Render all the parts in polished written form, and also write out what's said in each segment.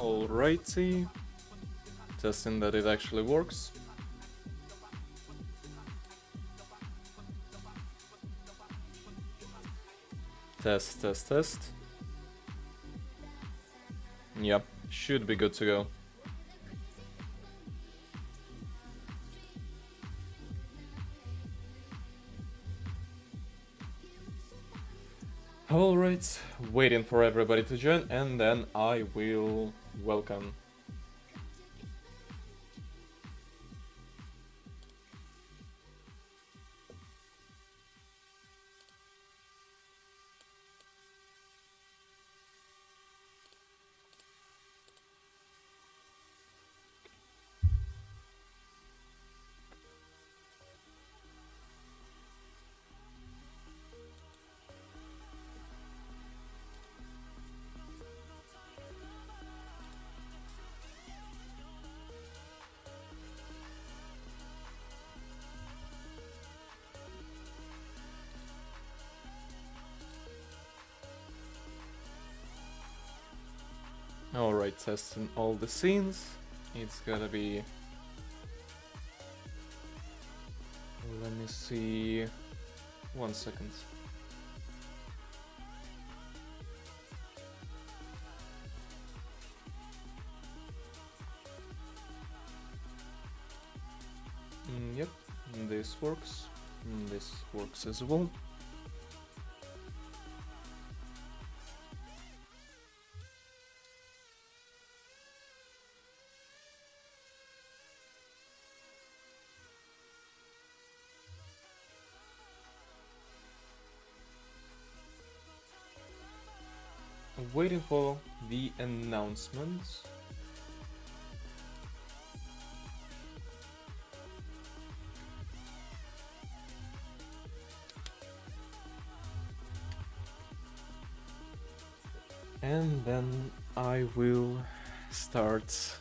Alrighty. Testing that it actually works. Test, test, test. Yep, should be good to go. Alright, waiting for everybody to join and then I will welcome. Alright, testing all the scenes. It's gotta be... Let me see... 1 second. Yep, this works. This works as well. Waiting for the announcements. And then I will start.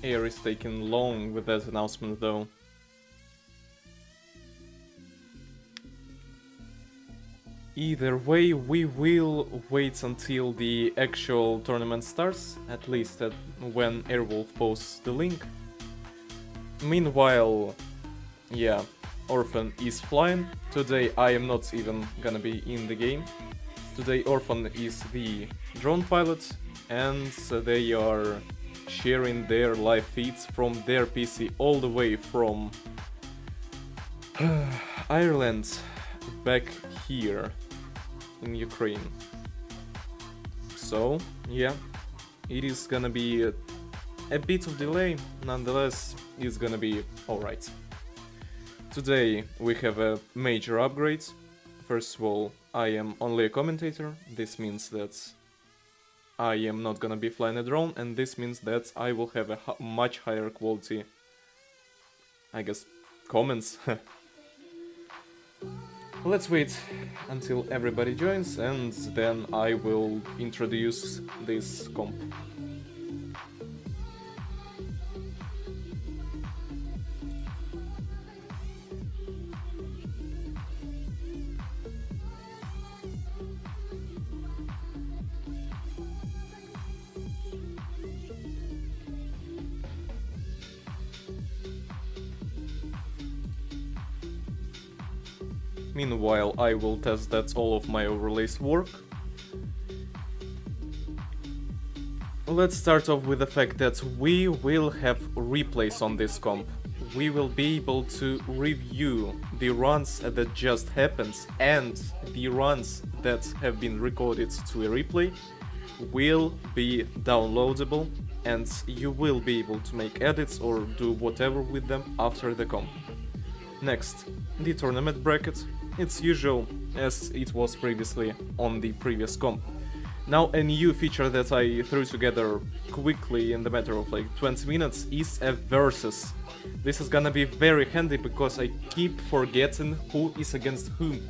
Air is taking long with that announcement though. Either way, we will wait until the actual tournament starts, at least when Airwolf posts the link. Meanwhile, yeah, Orphan is flying. Today I am not even gonna be in the game. Today Orphan is the drone pilot, and they are sharing their live feeds from their PC all the way from Ireland back here in Ukraine. So, yeah, it is gonna be a bit of delay, nonetheless, it's gonna be alright. Today we have a major upgrade. First of all, I am only a commentator. This means that I am not gonna be flying a drone, and this means that I will have a much higher quality, I guess, comments. Let's wait until everybody joins, and then I will introduce this comp. Meanwhile, I will test that all of my overlays work. let's start off with the fact that we will have replays on this comp. We will be able to review the runs that just happened, and the runs that have been recorded to a replay will be downloadable, and you will be able to make edits or do whatever with them after the comp. Next, the tournament bracket. It's usual as it was previously on the previous comp. Now a new feature that I threw together quickly in the matter of like 20 minutes is a versus. This is gonna be very handy because I keep forgetting who is against whom,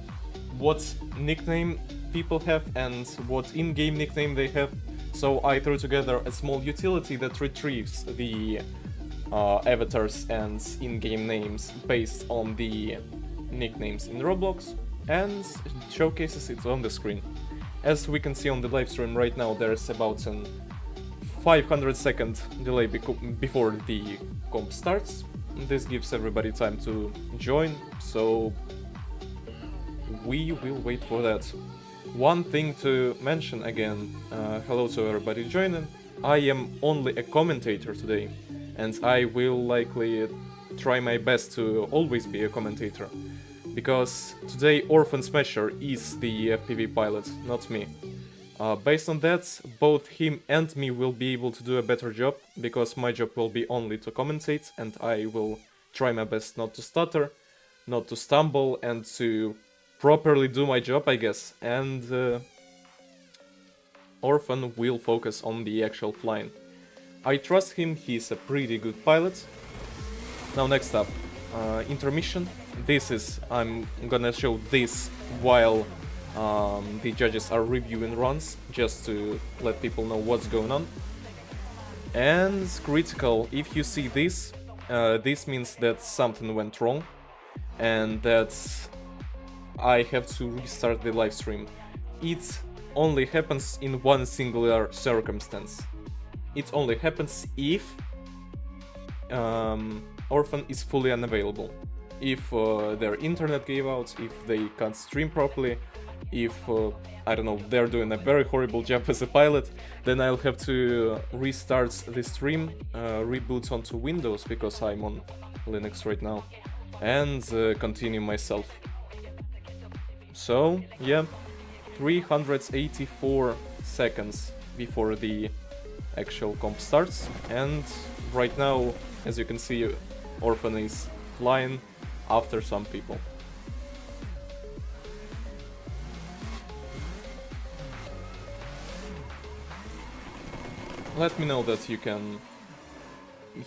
what nickname people have and what in-game nickname they have, so I threw together a small utility that retrieves the avatars and in-game names based on the nicknames in Roblox and showcases it on the screen. As we can see on the live stream right now, there's about a 500-second delay before the comp starts. This gives everybody time to join, so we will wait for that. One thing to mention again, hello to everybody joining. I am only a commentator today, and I will likely try my best to always be a commentator. Because today Orphan Smasher is the FPV pilot, not me. Based on that, both him and me will be able to do a better job, because my job will be only to commentate, and I will try my best not to stutter, not to stumble, and to properly do my job, I guess. And Orphan will focus on the actual flying. I trust him, he's a pretty good pilot. Now next up, intermission. I'm gonna show this while the judges are reviewing runs, just to let people know what's going on. And critical, if you see this, this means that something went wrong, and that I have to restart the live stream. It only happens in one singular circumstance. It only happens if Orphan is fully unavailable. If their internet gave out, if they can't stream properly, if, I don't know, they're doing a very horrible job as a pilot, then I'll have to restart the stream, reboot onto Windows, because I'm on Linux right now, and continue myself. So, yeah, 384 seconds before the actual comp starts, and right now, as you can see, Orphan is flying after some people. Let me know that you can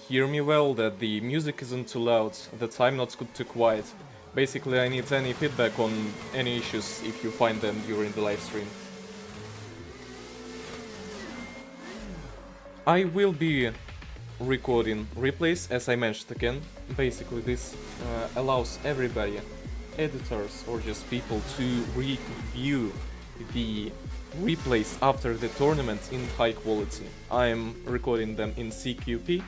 hear me well, that the music isn't too loud, that I'm not too quiet. Basically, I need any feedback on any issues if you find them during the live stream. I will be recording replays, as I mentioned again. Basically, this allows everybody, editors or just people, to review the replays after the tournament in high quality. I'm recording them in CQP.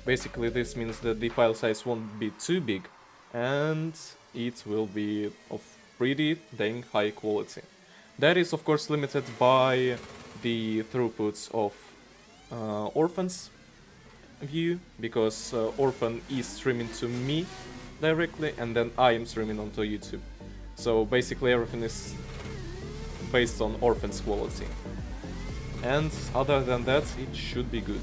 Basically, this means that the file size won't be too big, and it will be of pretty dang high quality. That is, of course, limited by the throughputs of Orphan's view, because Orphan is streaming to me directly, and then I am streaming onto YouTube. So basically everything is based on Orphan's quality. And other than that, it should be good.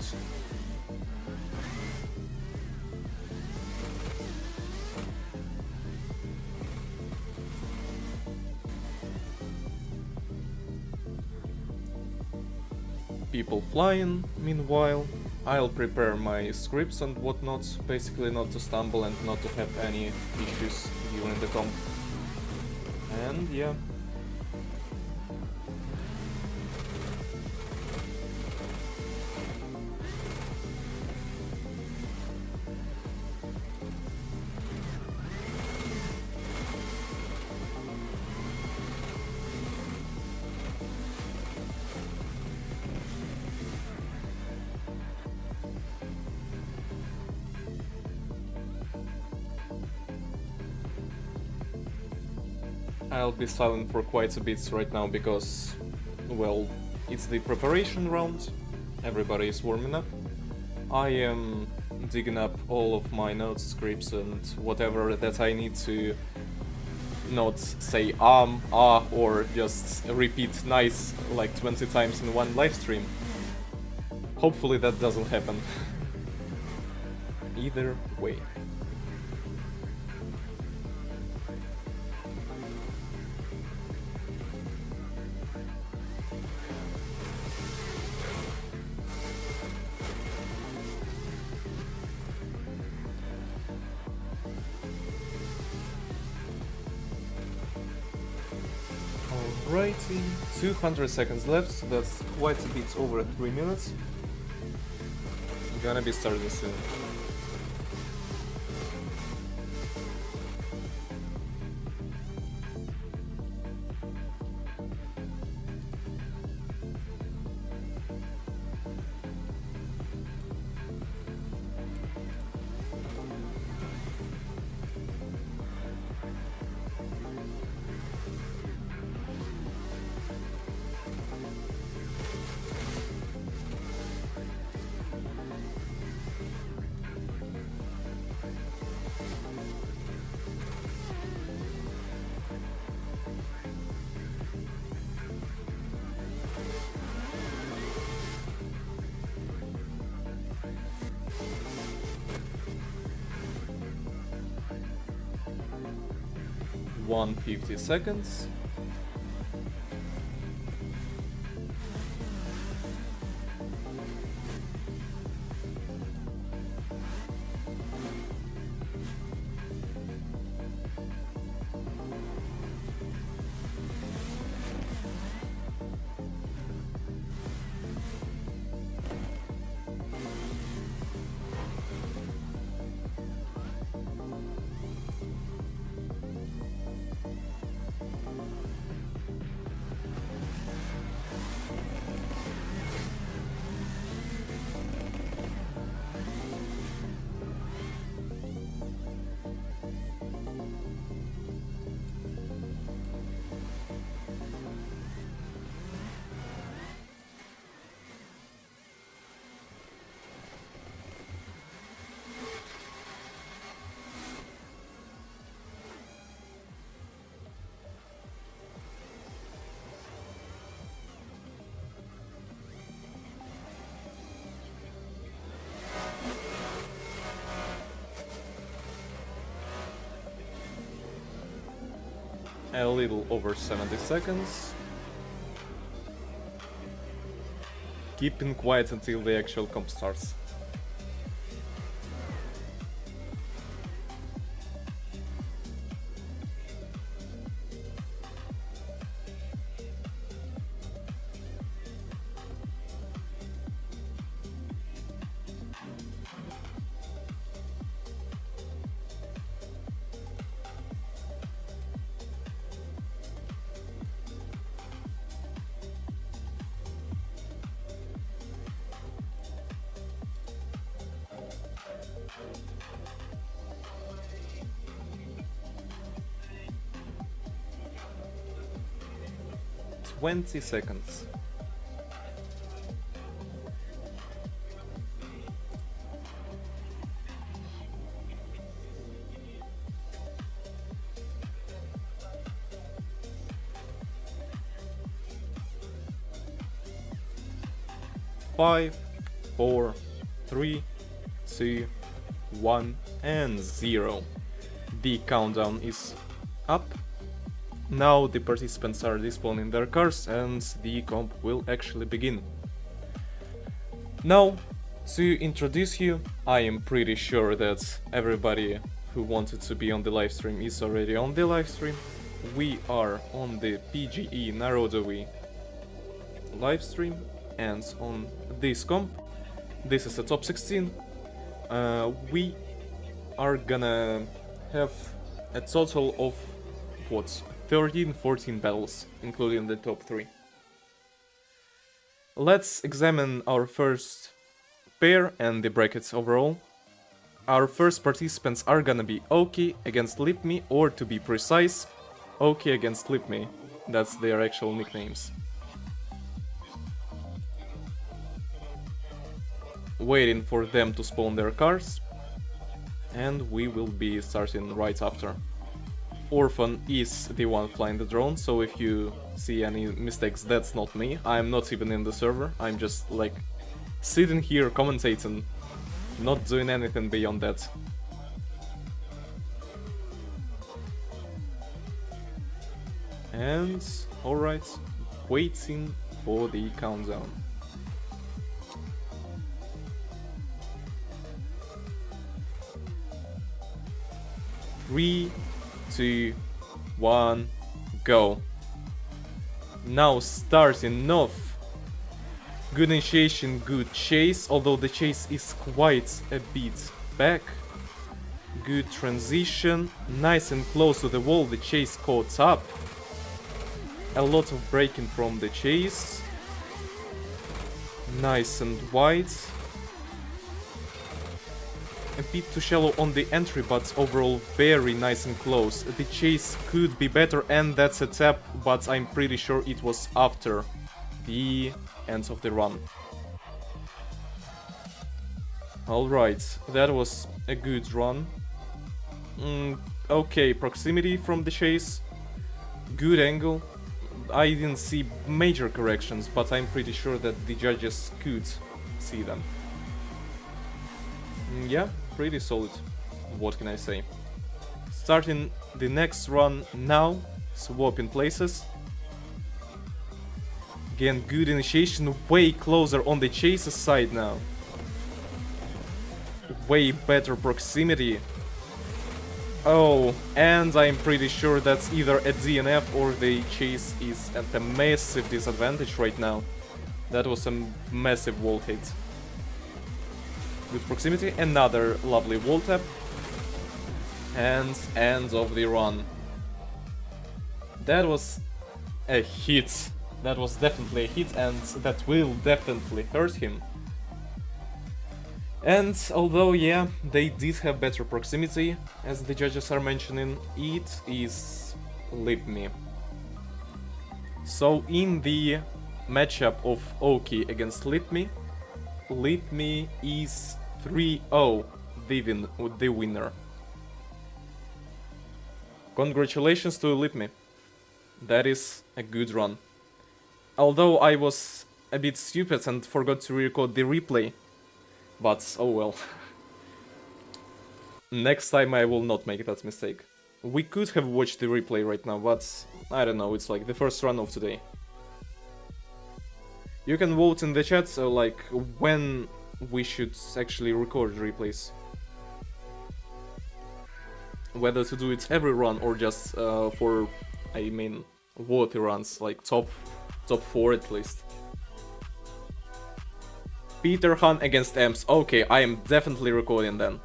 People flying, meanwhile. I'll prepare my scripts and whatnot, basically not to stumble and not to have any issues during the comp. And yeah. I'll be silent for quite a bit right now because, well, it's the preparation round, everybody is warming up, I am digging up all of my notes, scripts, and whatever that I need to not say or just repeat nice like 20 times in one live stream. Hopefully that doesn't happen. Either way. Alrighty, 200 seconds left, so that's quite a bit over 3 minutes. I'm gonna be starting soon. One 50 seconds. A little over 70 seconds. Keeping quiet until the actual comp starts. Twenty seconds. Five, 4, 3, 2, 1, and 0. The countdown is up. Now the participants are despawning their cars and the comp will actually begin. Now, to introduce you, I am pretty sure that everybody who wanted to be on the livestream is already on the livestream. We are on the PGE NARODOWY livestream, and on this comp, this is a top 16. We are gonna have a total of what? 13-14 battles, including the top 3. Let's examine our first pair and the brackets overall. Our first participants are gonna be Oki against Lipme, or to be precise, Oki against Lipme. That's their actual nicknames. waiting for them to spawn their cars, and we will be starting right after. Orphan is the one flying the drone, so if you see any mistakes, that's not me. I'm not even in the server, I'm just like sitting here commentating, not doing anything beyond that. And alright, waiting for the countdown. 3, 2, 1, go. Now starting off. Good initiation, good chase, although the chase is quite a bit back. Good transition, nice and close to the wall, the chase caught up. A lot of braking from the chase. Nice and wide. A bit too shallow on the entry, but overall very nice and close. The chase could be better, and that's a tap, but I'm pretty sure it was after the end of the run. Alright, that was a good run. Okay, proximity from the chase. Good angle. I didn't see major corrections, but I'm pretty sure that the judges could see them. Yeah, pretty solid. What can I say? Starting the next run now, swapping places. Again, good initiation, way closer on the chase's side now. Way better proximity. Oh, and I'm pretty sure that's either a DNF or the chase is at a massive disadvantage right now. That was a massive wall hit. Good proximity, another lovely wall tap. And end of the run. That was a hit. That was definitely a hit, and that will definitely hurt him. And although, yeah, they did have better proximity, as the judges are mentioning, it is livery. So in the matchup of Oki against livery, livery is 3-0 the winner. Congratulations to livery. That is a good run. Although I was a bit stupid and forgot to record the replay. But, oh well. Next time I will not make that mistake. We could have watched the replay right now, but I don't know, it's like the first run of today. You can vote in the chat, so like, when we should actually record replays. Whether to do it every run or just for, I mean, worthy runs, like top 4 at least. Peter Han against Ems. Okay, I am definitely recording then.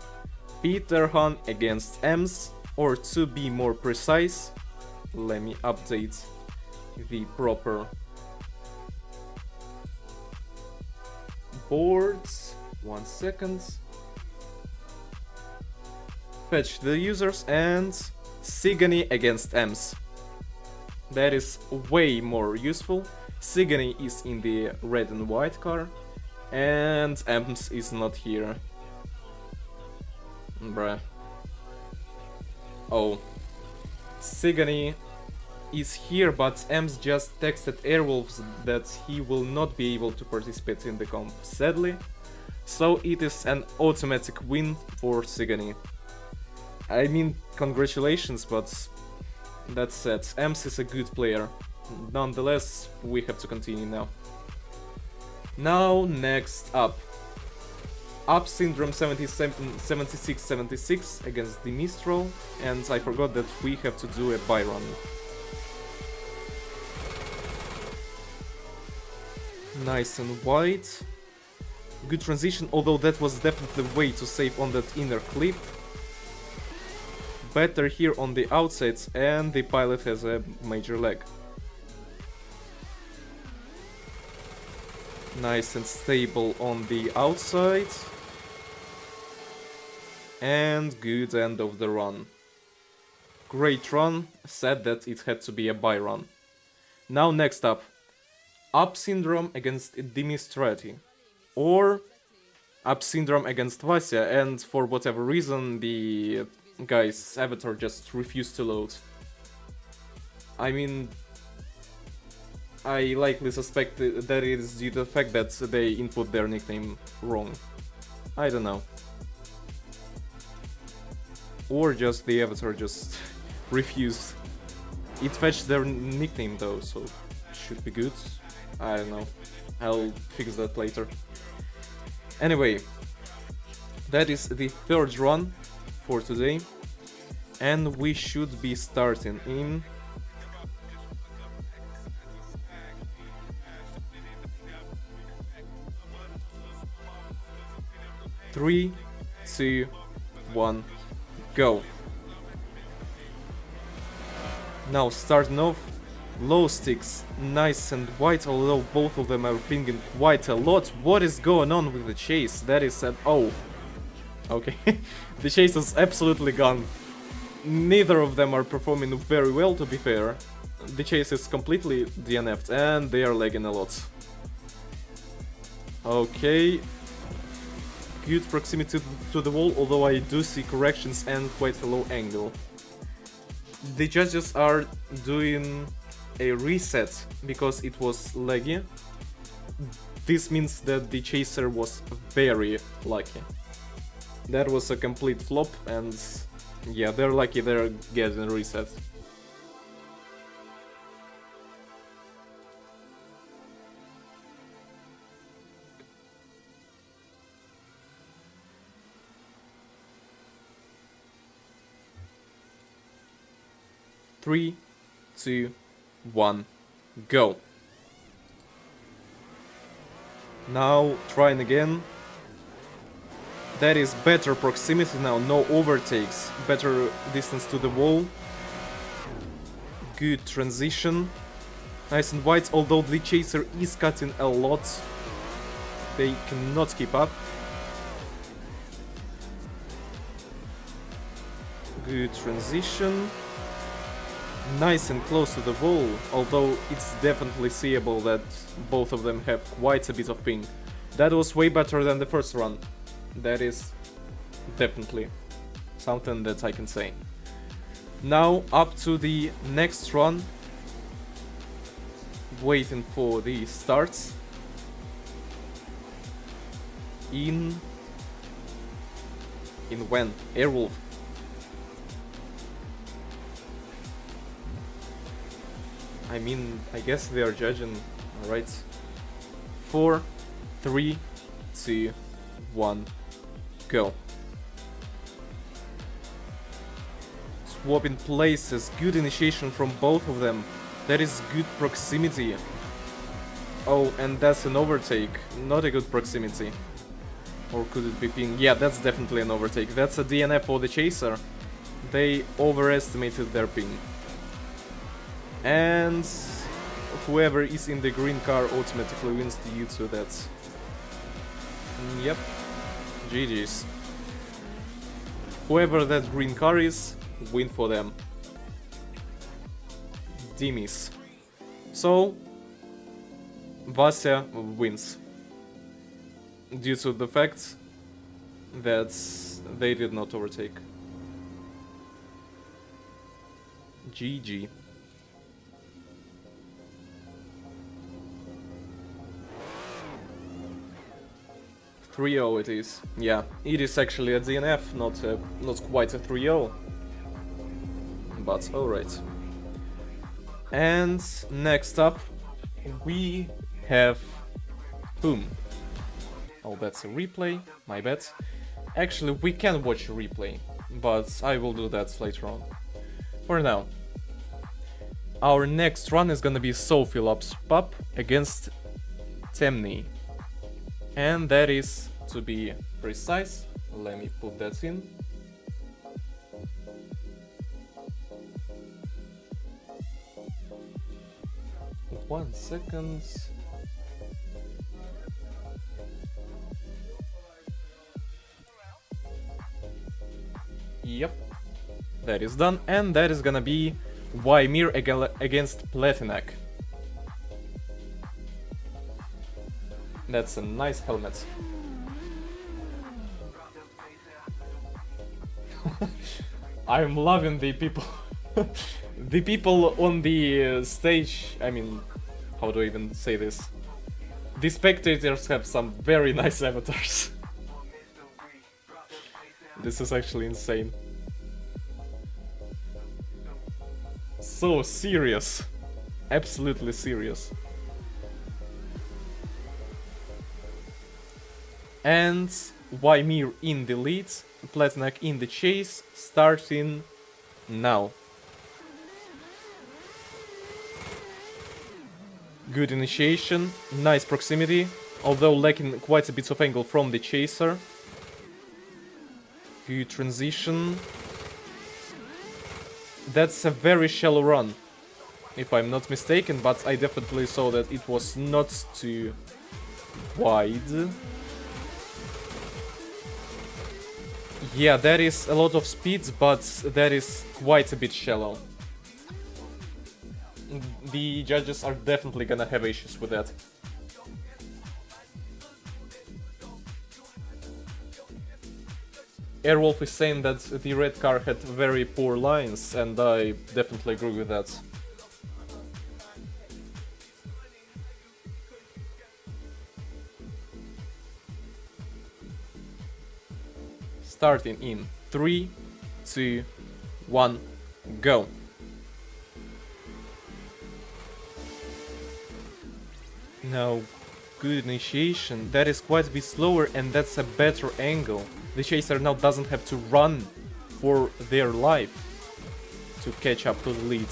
Peter Han against Ems, or to be more precise, let me update the proper boards. 1 second. Fetch the users, and Sigany against Ems. That is way more useful. Sigany is in the red and white car. And Ems is not here. Bruh. Oh. Sigany is here, but Ems just texted Airwolves that he will not be able to participate in the comp, sadly. So it is an automatic win for Sigany. I mean, congratulations, but that's sad. Ems is a good player. Nonetheless, we have to continue now. Now, next up. Up Syndrome 7676 against the Mistral, and I forgot that we have to do a buy run. Nice and wide. Good transition, although that was definitely way too safe on that inner clip. Better here on the outsides, and the pilot has a major lag. Nice and stable on the outside. And good end of the run. Great run, sad that it had to be a buy run. Now next up. Up Syndrome against Dimistrati. Or Up Syndrome against Vasya, and for whatever reason, the guy's avatar just refused to load. I mean, I likely suspect that it is due to the fact that they input their nickname wrong. I don't know. Or just the avatar just refused. It fetched their nickname though, so should be good. I don't know. I'll fix that later. Anyway, that is the third run for today, and we should be starting in 3, 2, 1, go. Now starting off, low sticks, nice and white, although both of them are pinging quite a lot. What is going on with the chase? That is an oh. Okay, the chase is absolutely gone. Neither of them are performing very well, to be fair. The chase is completely DNF'd and they are lagging a lot. Okay. Good proximity to the wall, although I do see corrections and quite a low angle. The judges are doing a reset because it was laggy. This means that the chaser was very lucky. That was a complete flop, and yeah, they're lucky they're getting reset. Three, 2, 1, go. Now trying again. That is better proximity now, no overtakes, better distance to the wall. Good transition. Nice and white, although the chaser is cutting a lot. They cannot keep up. Good transition. Nice and close to the wall, although it's definitely seeable that both of them have quite a bit of ping. That was way better than the first run. That is definitely something that I can say. Now up to the next run. Waiting for the starts. In when? Airwolf. I mean, I guess they are judging, alright. 4, 3, 2, 1, go. Swapping places, good initiation from both of them. That is good proximity. Oh, and that's an overtake, not a good proximity. Or could it be ping? Yeah, that's definitely an overtake. That's a DNF for the chaser. They overestimated their ping. And whoever is in the green car automatically wins due to that. Yep. GG's. Whoever that green car is, win for them. Dimis. So, Vasya wins. Due to the fact that they did not overtake. GG. 3-0 it is. Yeah, it is actually a DNF, not quite a 3-0. But alright. And next up, we have boom. Oh, that's a replay, my bad. Actually, we can watch a replay, but I will do that later on. For now, our next run is gonna be Sophie Loves Pup against Temni. And that is, to be precise, let me put that in. One second. Yep, that is done, and that is gonna be Ymir against Platinak. That's a nice helmet. I'm loving the people. The people on the stage, I mean, how do I even say this? The spectators have some very nice avatars. This is actually insane. So serious. Absolutely serious. And Ymir in the lead, Pletnak in the chase, starting now. Good initiation, nice proximity, although lacking quite a bit of angle from the chaser. Good transition. That's a very shallow run, if I'm not mistaken, but I definitely saw that it was not too wide. Yeah, there is a lot of speed, but that is quite a bit shallow. The judges are definitely gonna have issues with that. Airwolf is saying that the red car had very poor lines, and I definitely agree with that. Starting in 3, 2, 1, go. Now, good initiation. That is quite a bit slower, and that's a better angle. The chaser now doesn't have to run for their life to catch up to the lead.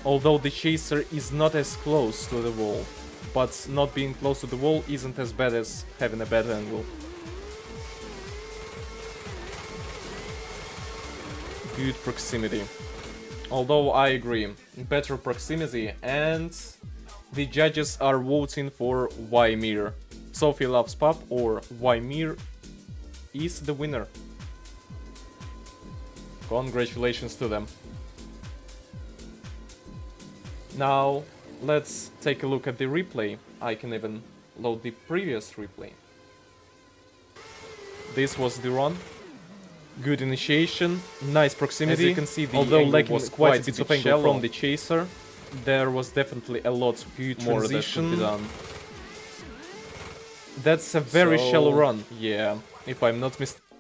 Although the chaser is not as close to the wall, but not being close to the wall isn't as bad as having a bad angle. Good proximity. Although I agree, better proximity, and the judges are voting for Ymir. Sophie loves Pop or Ymir is the winner. Congratulations to them. Now, let's take a look at the replay. I can even load the previous replay. This was the run. Good initiation, nice proximity. As you can see, the although lacking was quite a bit of angle from the chaser, there was definitely a lot more that should be done. That's a very shallow run. Yeah, if I'm not mistaken.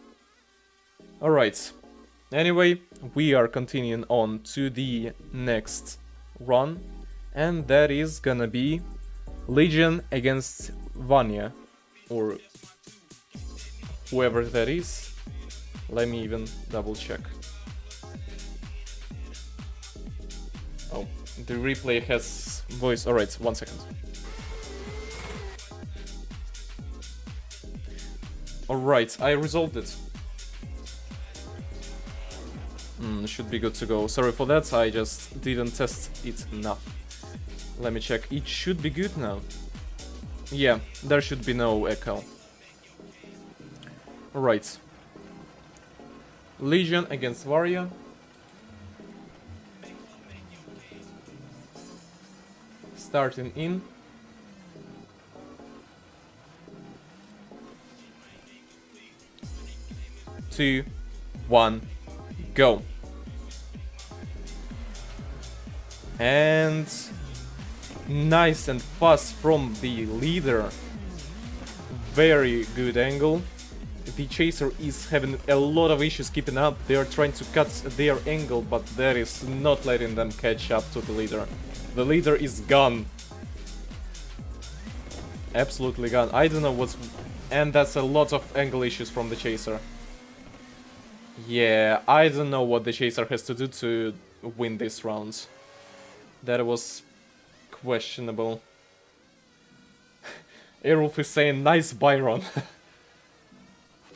Alright. Anyway, we are continuing on to the next run. And that is gonna be Legion against Vanya. Or whoever that is. Let me even double check. Oh, the replay has voice. Alright, 1 second. Alright, I resolved it. Should be good to go. Sorry for that, I just didn't test it enough. Let me check. It should be good now. Yeah, there should be no echo. Alright. Legion against Warrior. Starting in 2, 1, go. And nice and fast from the leader. Very good angle. The chaser is having a lot of issues keeping up. They are trying to cut their angle, but that is not letting them catch up to the leader. The leader is gone. Absolutely gone. I don't know what's... And that's a lot of angle issues from the chaser. Yeah, I don't know what the chaser has to do to win this round. That was questionable. Airwolf is saying, nice Byron.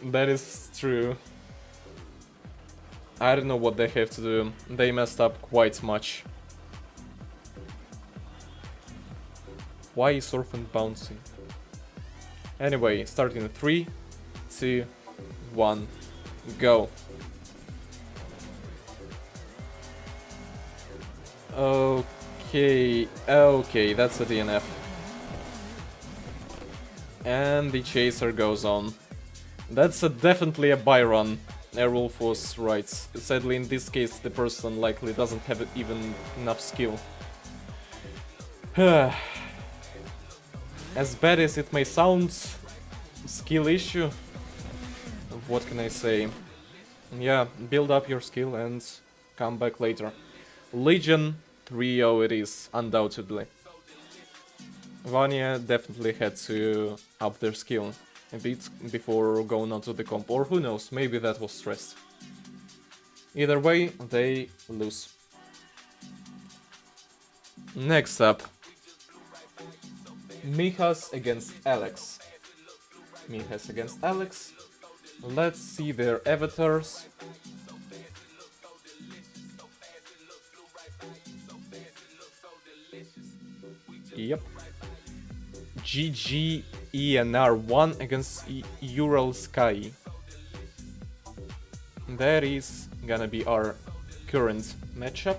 That is true. I don't know what they have to do. They messed up quite much. Why is Orphan bouncing? Anyway, starting in 3, 2, 1, go. Okay, that's a DNF. And the chaser goes on. That's definitely a buy run. Airwolf was right. Sadly, in this case, the person likely doesn't have even enough skill. As bad as it may sound, skill issue. What can I say? Yeah, build up your skill and come back later. Legion 3-0 it is, undoubtedly. Vanya definitely had to up their skill a bit before going on to the comp, or who knows, maybe that was stress. Either way, they lose. Next up, Mijas against Alex. Mijas against Alex. Let's see their avatars. Yep. GGENR1 against Ural Sky. That is gonna be our current matchup.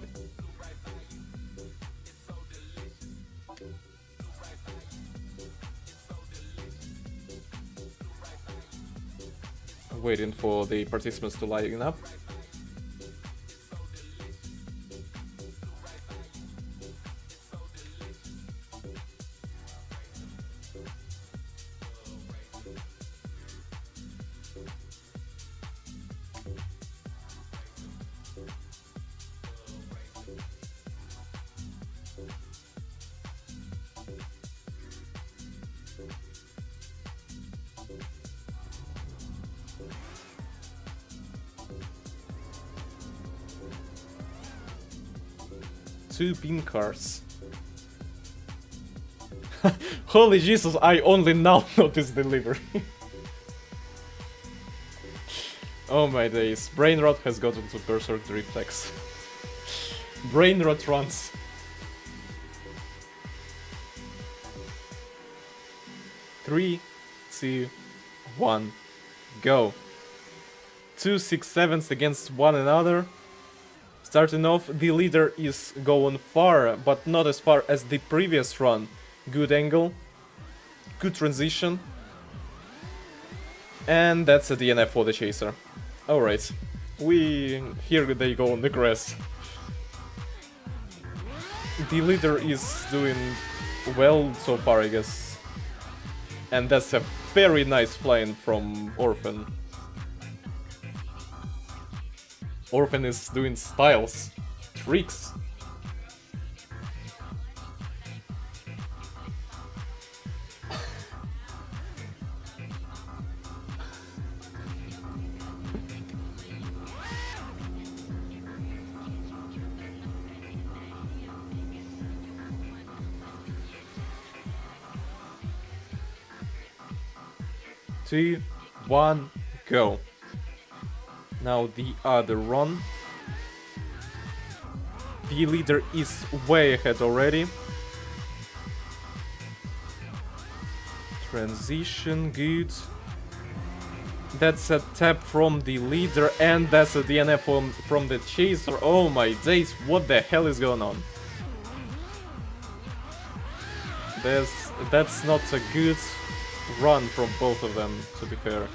Waiting for the participants to line up. Two pin cards. Holy Jesus, I only now noticed the livery. Oh my days, Brainrot has gotten to Berserk Reflex. Brainrot runs. Three, two, one, go. 2 6-7s against one another. Starting off, the leader is going far, but not as far as the previous run. Good angle, good transition, and that's a DNF for the chaser. Alright, here they go on the grass. The leader is doing well so far, I guess. And that's a very nice flying from Orphan. Orphan is doing styles, tricks. Two, one, go. Now the other run. The leader is way ahead already. Transition, good. That's a tap from the leader and that's a DNF from the chaser. Oh my days, what the hell is going on? That's not a good run from both of them, to be fair.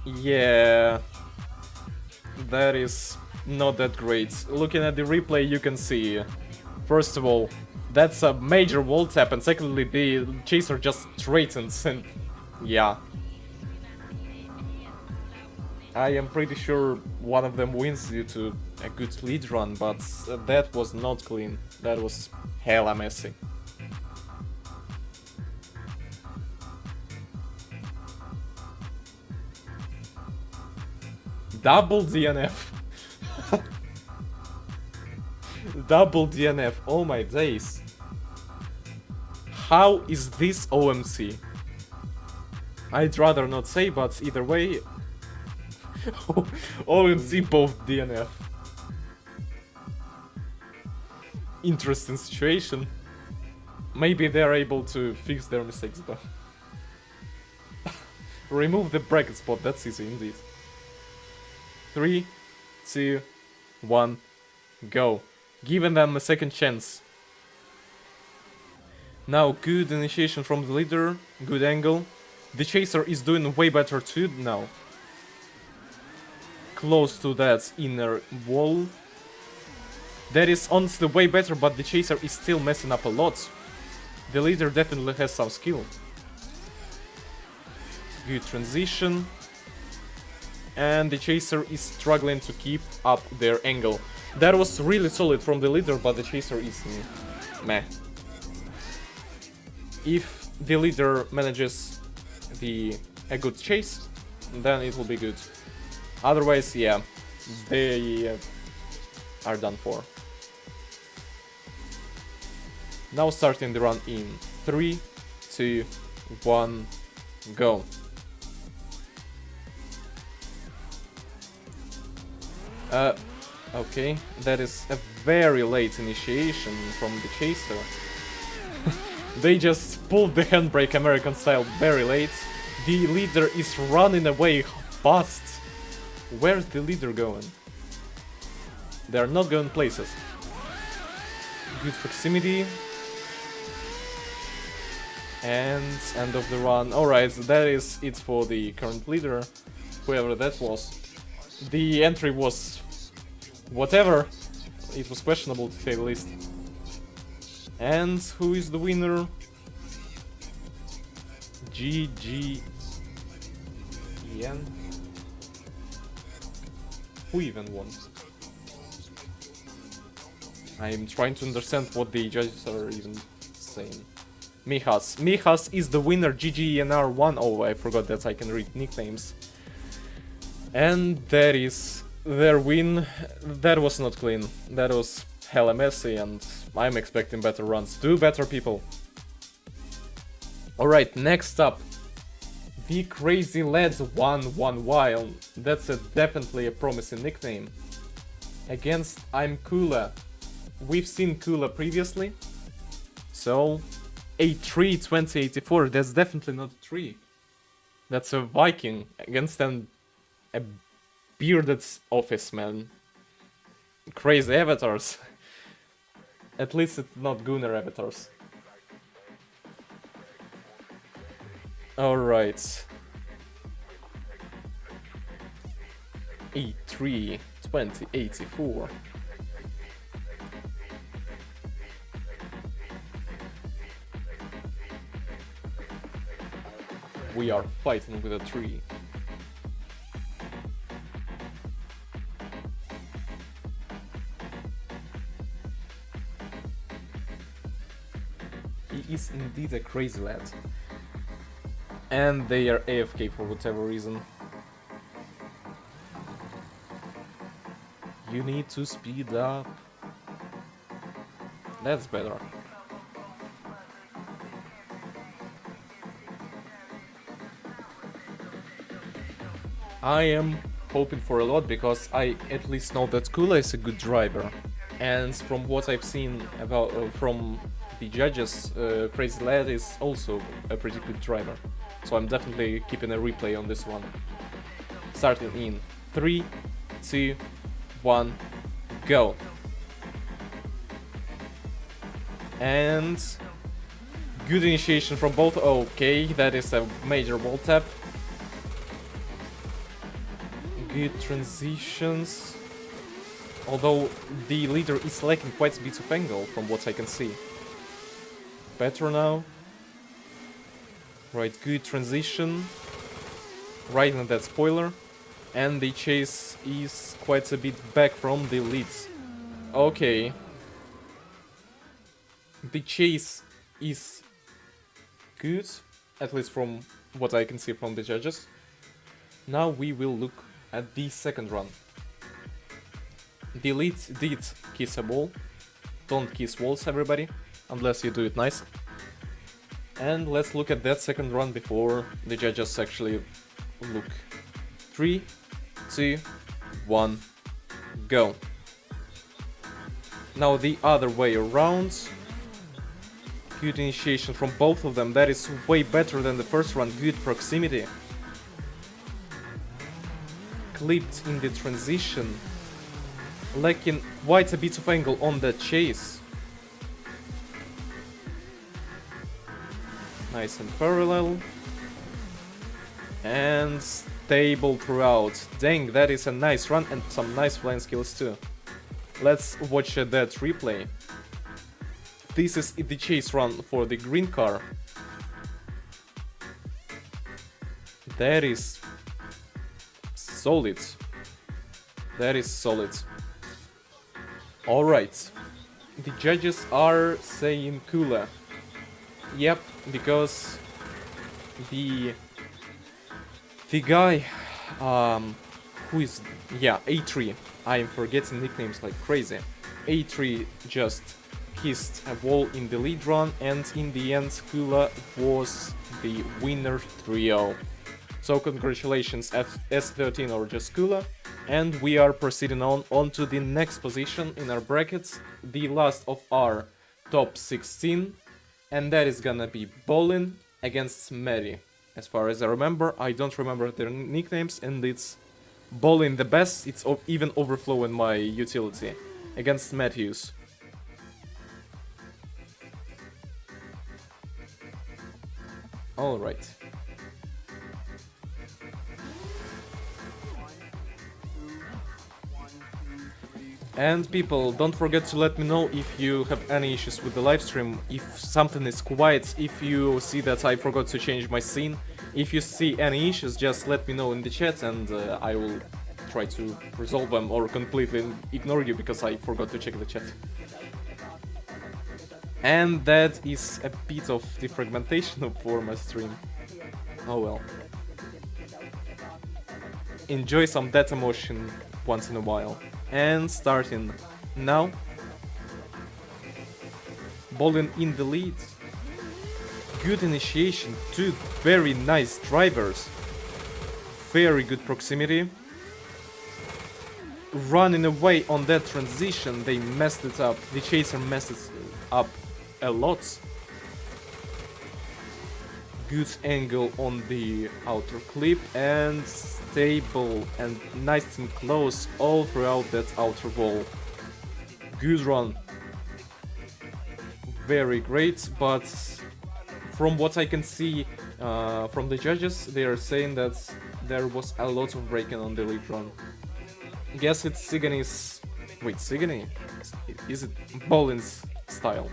Yeah, that is not that great. Looking at the replay, you can see, first of all, that's a major wall tap, and secondly, the chaser just straightens, and yeah. I am pretty sure one of them wins due to a good lead run, but that was not clean. That was hella messy. Double DNF. Double DNF, oh my days. How is this OMC? I'd rather not say, but either way, OMC both DNF. Interesting situation. Maybe they're able to fix their mistakes though. Remove the bracket spot, that's easy indeed. 3, 2, 1, go. Giving them a second chance. Now, good initiation from the leader, good angle. The chaser is doing way better too now. Close to that inner wall. That is honestly way better, but the chaser is still messing up a lot. The leader definitely has some skill. Good transition. And the chaser is struggling to keep up their angle. That was really solid from the leader, but the chaser is meh. If the leader manages a good chase, then it will be good. Otherwise, yeah, they are done for. Now starting the run in 3, 2, 1, go. Okay, that is a very late initiation from the chaser. They just pulled the handbrake American style very late. The leader is running away fast. Where's the leader going? They are not going places. Good proximity. And end of the run. Alright, so that is it for the current leader, whoever that was. The entry was whatever. It was questionable to say the least. And who is the winner? PGE. Who even won? I'm trying to understand what the judges are even saying. Mihas is the winner. GGENR won. Oh, I forgot that I can read nicknames. And that is their win. That was not clean. That was hella messy, and I'm expecting better runs. Do better, people. Alright, next up. The Crazy Lads won one while. That's definitely a promising nickname. Against I'm Kula. We've seen Kula previously. So, a 3 2084. That's definitely not a 3. That's a Viking against a bearded office man. Crazy avatars. At least it's not Gunnar avatars. Alright. E3 2084. We are fighting with a tree. He is indeed a crazy lad. And they are AFK for whatever reason. You need to speed up. That's better. I am hoping for a lot because I at least know that Kula is a good driver. And from what I've seen about from the judges, Crazy Lad is also a pretty good driver. So I'm definitely keeping a replay on this one. Starting in 3, 2, 1, go. And good initiation from both. Okay, that is a major wall tap. Good transitions. Although the leader is lacking quite a bit of angle from what I can see. Better now. Right, good transition. Right on that spoiler. And the chase is quite a bit back from the leads. Okay. The chase is good, at least from what I can see from the judges. Now we will look at the second run. The lead did kiss a wall. Don't kiss walls, everybody, unless you do it nice. And let's look at that second run before the judges actually look. 3, 2, 1, go. Now the other way around. Good initiation from both of them. That is way better than the first run. Good proximity. Clipped in the transition. Lacking quite a bit of angle on that chase. Nice and parallel. And stable throughout. Dang, that is a nice run and some nice flying skills too. Let's watch that replay. This is the chase run for the green car. That is solid. That is solid. Alright. The judges are saying cooler. Yep, because the guy who is, yeah, A3, I'm forgetting nicknames like crazy. A3 just kissed a wall in the lead run, and in the end Kula was the winner 3-0. So congratulations S13 or just Kula, and we are proceeding on to the next position in our brackets, the last of our top 16, and that is gonna be Bolin against Mary. As far as I remember, I don't remember their nicknames, and it's Bolin the best, it's even overflowing my utility, against Matthews. Alright. And people, don't forget to let me know if you have any issues with the live stream, if something is quiet, if you see that I forgot to change my scene. If you see any issues, just let me know in the chat, and I will try to resolve them or completely ignore you because I forgot to check the chat. And that is a bit of the fragmentation for my stream. Oh well. Enjoy some data motion once in a while. And starting now. Bolin in the lead. Good initiation, two very nice drivers. Very good proximity. Running away on that transition, they messed it up. The chaser messed it up a lot. Good angle on the outer clip and stable and nice and close all throughout that outer wall. Good run. Very great, but from what I can see from the judges, they are saying that there was a lot of braking on the lead run. Guess it's Sigani's... Wait, Sigani? Is it Bolin's style?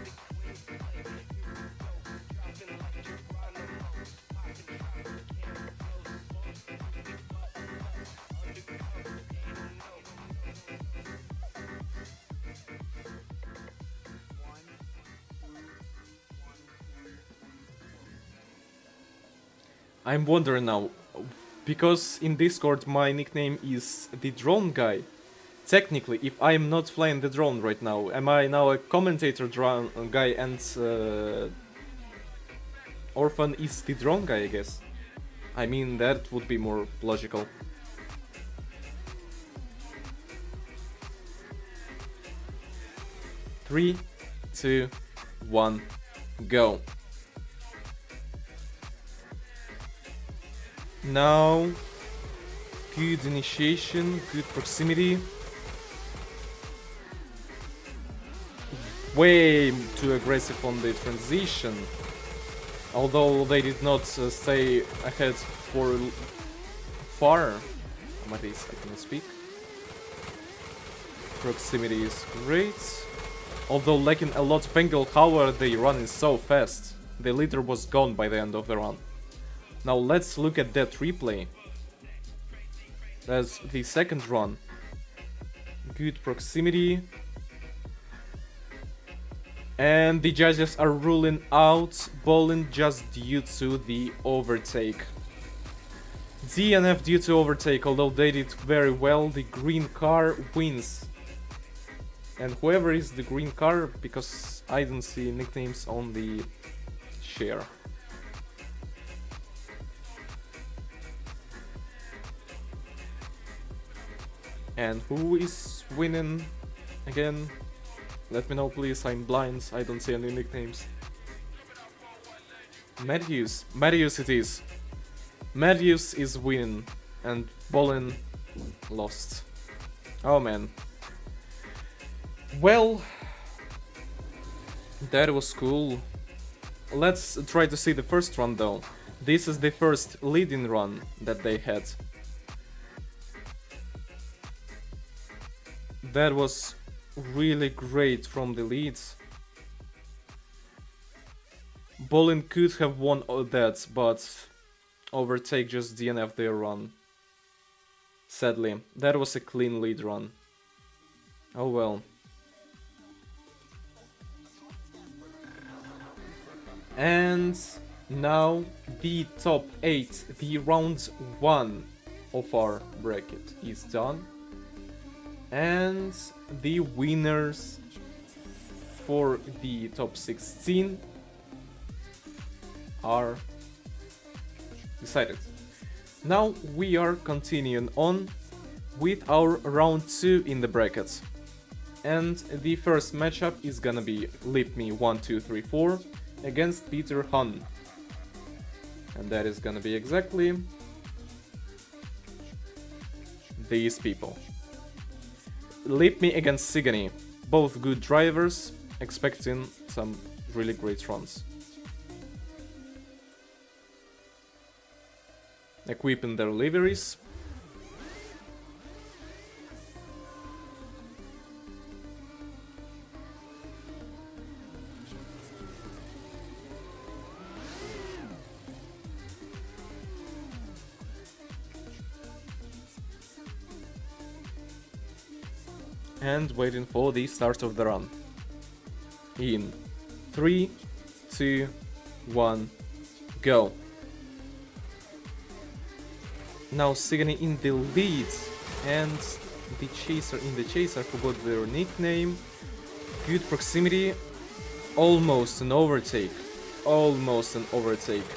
I'm wondering now, because in Discord my nickname is the drone guy. Technically, if I am not flying the drone right now, am I now a commentator drone guy and Orphan is the drone guy, I guess? I mean, that would be more logical. Three, two, one, go. Now, good initiation, good proximity. Way too aggressive on the transition. Although they did not stay ahead for far. Matis, I cannot speak. Proximity is great. Although lacking a lot of angle, however, they run so fast. The leader was gone by the end of the run. Now let's look at that replay. That's the second run. Good proximity. And the judges are ruling out Bolin just due to the overtake. DNF due to overtake, although they did very well, the green car wins. And whoever is the green car, because I don't see nicknames on the share. And who is winning again? Let me know please, I'm blind, I don't see any nicknames. Matthews it is. Matthews is winning and Bolin lost. Oh man. Well, that was cool. Let's try to see the first run though. This is the first leading run that they had. That was really great from the leads. Bolin could have won all that, but Overtake just DNF their run. Sadly, that was a clean lead run. Oh well. And now the top 8, the round 1 of our bracket is done. And the winners for the top 16 are decided. Now we are continuing on with our round 2 in the brackets. And the first matchup is gonna be LipMe1234 against Peter Han. And that is gonna be exactly these people. LipMe against Sigany, both good drivers, expecting some really great runs. Equipping their liveries. And waiting for the start of the run. In 3, 2, 1, go. Now Sigany in the lead, and the chaser in the chase, I forgot their nickname. Good proximity, almost an overtake. Almost an overtake.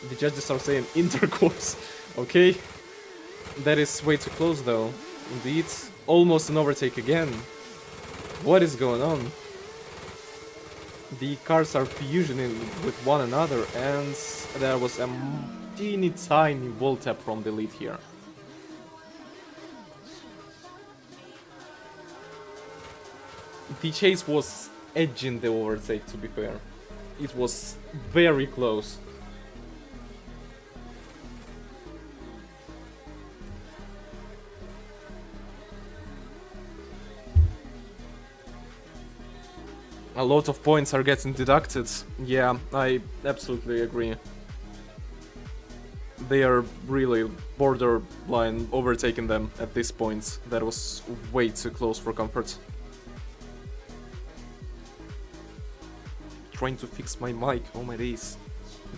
The judges are saying intercourse, okay? That is way too close though, indeed. Almost an overtake again. What is going on? The cars are fusioning with one another, and there was a teeny tiny wall tap from the lead here. The chase was edging the overtake, to be fair. It was very close. A lot of points are getting deducted. Yeah, I absolutely agree. They are really borderline overtaking them at this point. That was way too close for comfort. Trying to fix my mic, oh my days.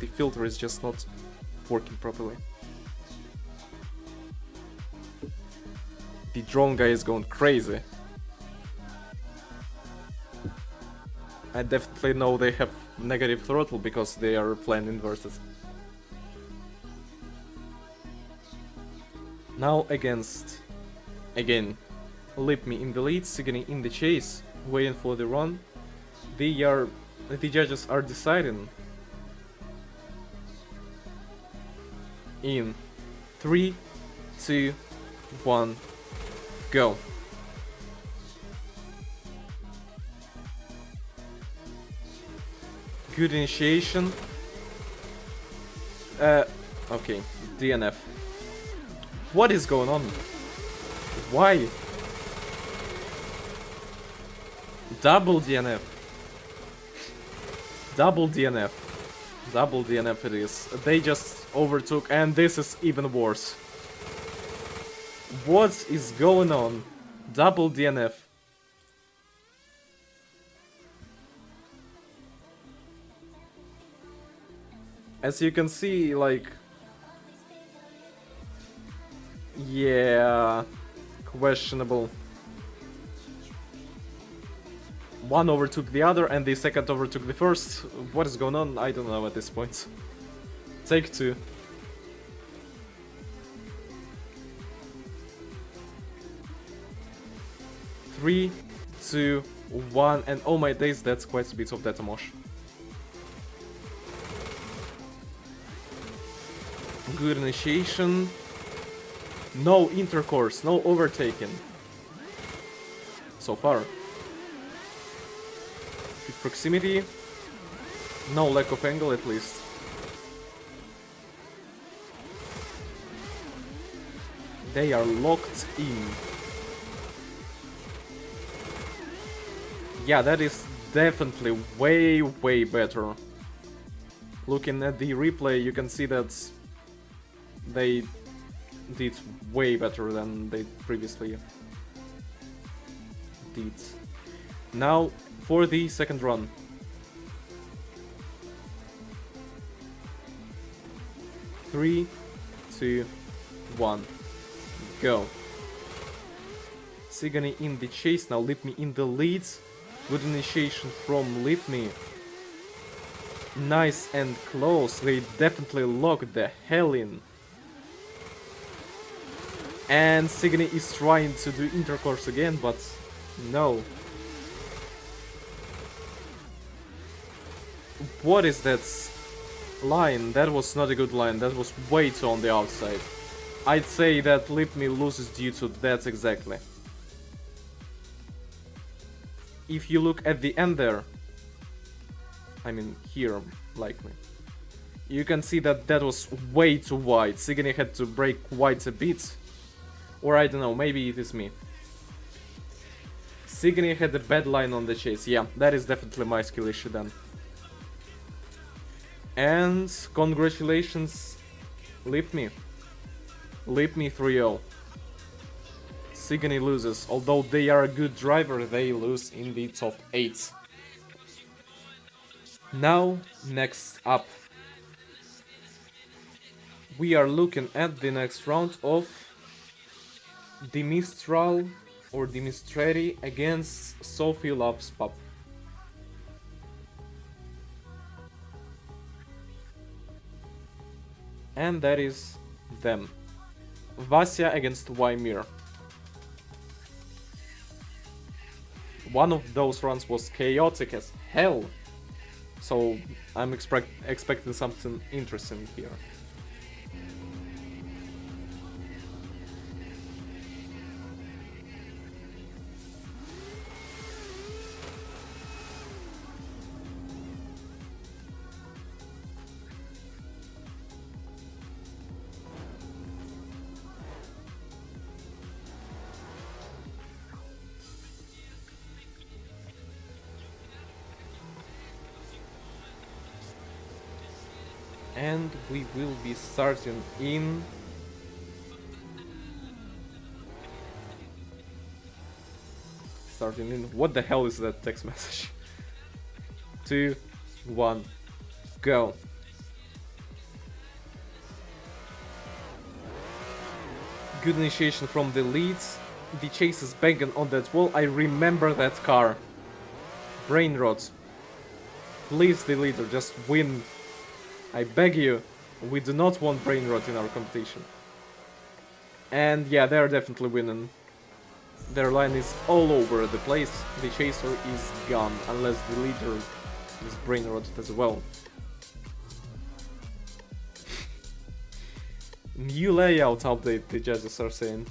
The filter is just not working properly. The drone guy is going crazy. I definitely know they have negative throttle because they are plane inverted. Now against, again, LipMe in the lead, Sigany in the chase, waiting for the run. The judges are deciding. In 3, 2, 1, go. Good initiation. Okay, DNF. What is going on? Why? Double DNF. Double DNF. Double DNF it is. They just overtook, and this is even worse. What is going on? Double DNF. As you can see, like... yeah... questionable. One overtook the other and the second overtook the first. What is going on? I don't know at this point. Take 2. Three, 2, 1, and oh my days, that's quite a bit of data mosh. Good initiation. No intercourse, no overtaking. So far. Good proximity. No lack of angle at least. They are locked in. Yeah, that is definitely way better. Looking at the replay, you can see that they did way better than they previously did. Now, for the second run. Three, two, one, go. Sigany in the chase, now Litme in the lead. Good initiation from Litme. Nice and close, they definitely locked the hell in. And Sigany is trying to do intercourse again, but no. What is that line? That was not a good line, that was way too on the outside. I'd say that Litme loses due to that exactly. If you look at the end there, I mean here, likely, you can see that that was way too wide. Sigany had to break quite a bit. Or I don't know, maybe it is me. Sigany had a bad line on the chase. Yeah, that is definitely my skill issue then. And congratulations, Litme. Litme 3-0. Sigany loses. Although they are a good driver, they lose in the top 8. Now, next up. We are looking at the next round of Dimistral or Dimistreri against Sophie Loves Pop. And that is them. Vasya against Wymir. One of those runs was chaotic as hell. So I'm expecting something interesting here. And we will be starting in... What the hell is that text message? 2, 1, go. Good initiation from the leads. The chase is banging on that wall. I remember that car. Brain rot. Please, the leader, just win. I beg you, we do not want brain rot in our competition. And yeah, they are definitely winning. Their line is all over the place. The chaser is gone, unless the leader is brain rotted as well. New layout update, the judges are saying.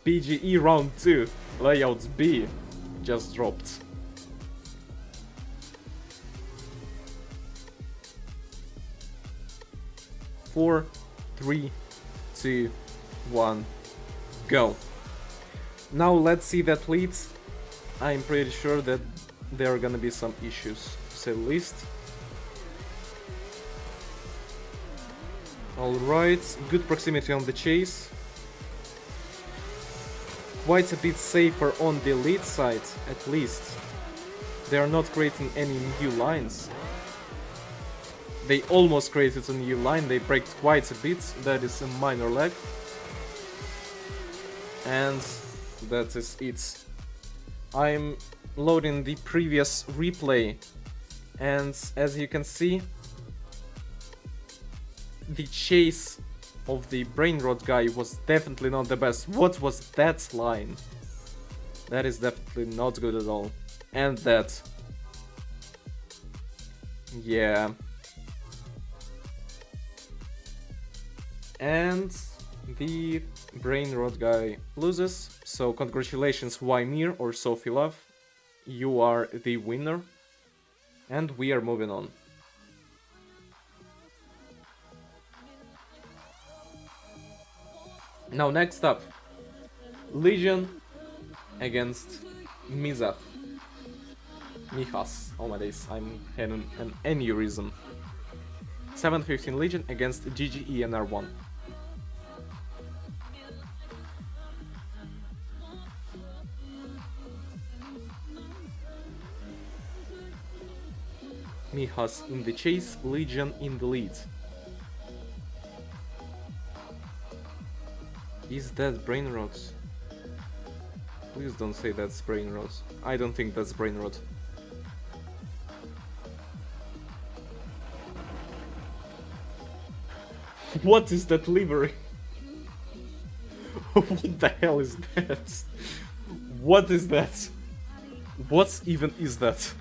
PGE round 2, layout B, just dropped. Four, 3, 2, 1, go. Now let's see that lead. I'm pretty sure that there are gonna be some issues, to say the least. Alright, good proximity on the chase. Quite a bit safer on the lead side, at least. They are not creating any new lines. They almost created a new line, they braked quite a bit, that is a minor lag. And that is it. I'm loading the previous replay, and as you can see, the chase of the brain rot guy was definitely not the best. What was that line? That is definitely not good at all. And that. Yeah. And the brain rot guy loses, so congratulations Wymir or Sophie Love, you are the winner, and we are moving on. Now next up, Legion against Mizah. Mijas. Oh my days, I'm having an aneurysm. 715 Legion against PGE NR1. Mijas in the chase, Legion in the lead. Is that brain rot? Please don't say that's brain rot. I don't think that's brain rot. What is that livery? What the hell is that? What is that? What even is that?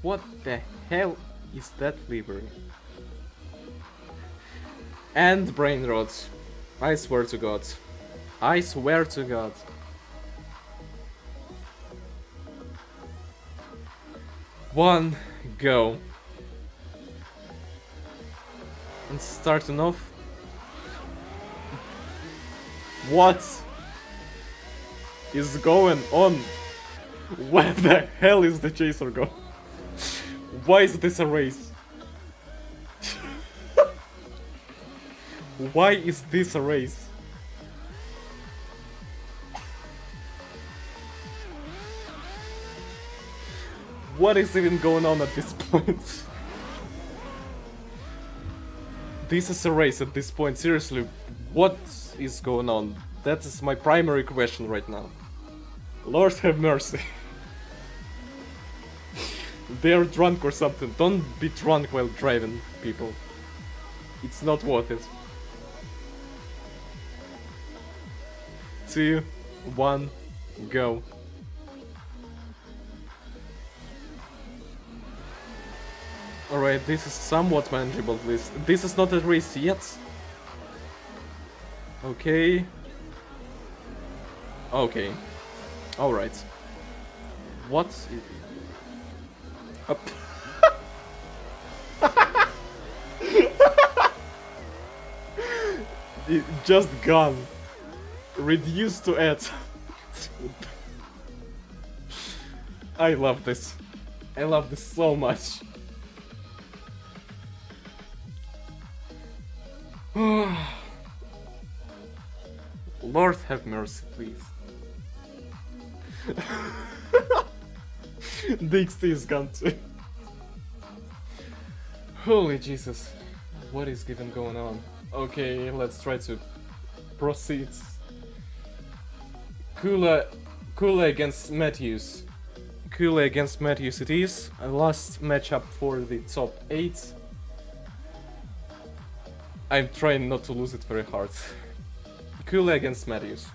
What the hell is that livery? And brain rot. I swear to God. I swear to God. One, go. And starting off. What is going on? Where the hell is the chaser go? Why is this a race? Why is this a race? What is even going on at this point? This is a race at this point, seriously, what is going on? That is my primary question right now. Lord have mercy. They're drunk or something. Don't be drunk while driving, people. It's not worth it. 2, 1, go. Alright, this is somewhat manageable at least. This is not a race yet. Okay. Okay. Alright. What? Up. It just gone. Reduced to add. I love this. I love this so much. Lord have mercy, please. The XT is gone too. Holy Jesus. What is even going on? Okay, let's try to proceed. Kula against Matthews. Kula against Matthews it is. A last matchup for the top 8. I'm trying not to lose it very hard. Kula against Matthews.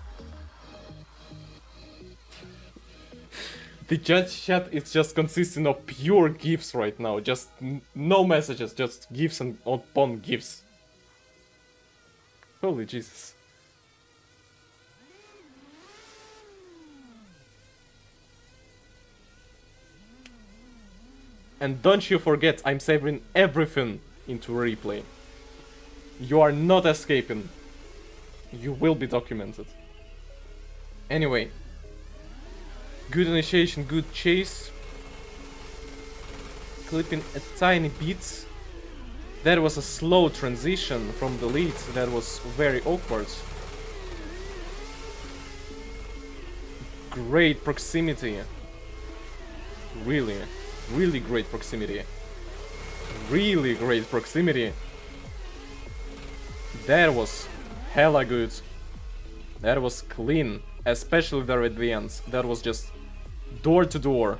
The judge chat is just consisting of pure gifs right now. Just no messages, just gifs and upon gifs. Holy Jesus. And don't you forget, I'm saving everything into replay. You are not escaping. You will be documented. Anyway. Good initiation, good chase. Clipping a tiny bit. That was a slow transition from the lead. That was very awkward. Great proximity. Really, really great proximity. Really great proximity. That was hella good. That was clean, especially there at the end. That was just door to door.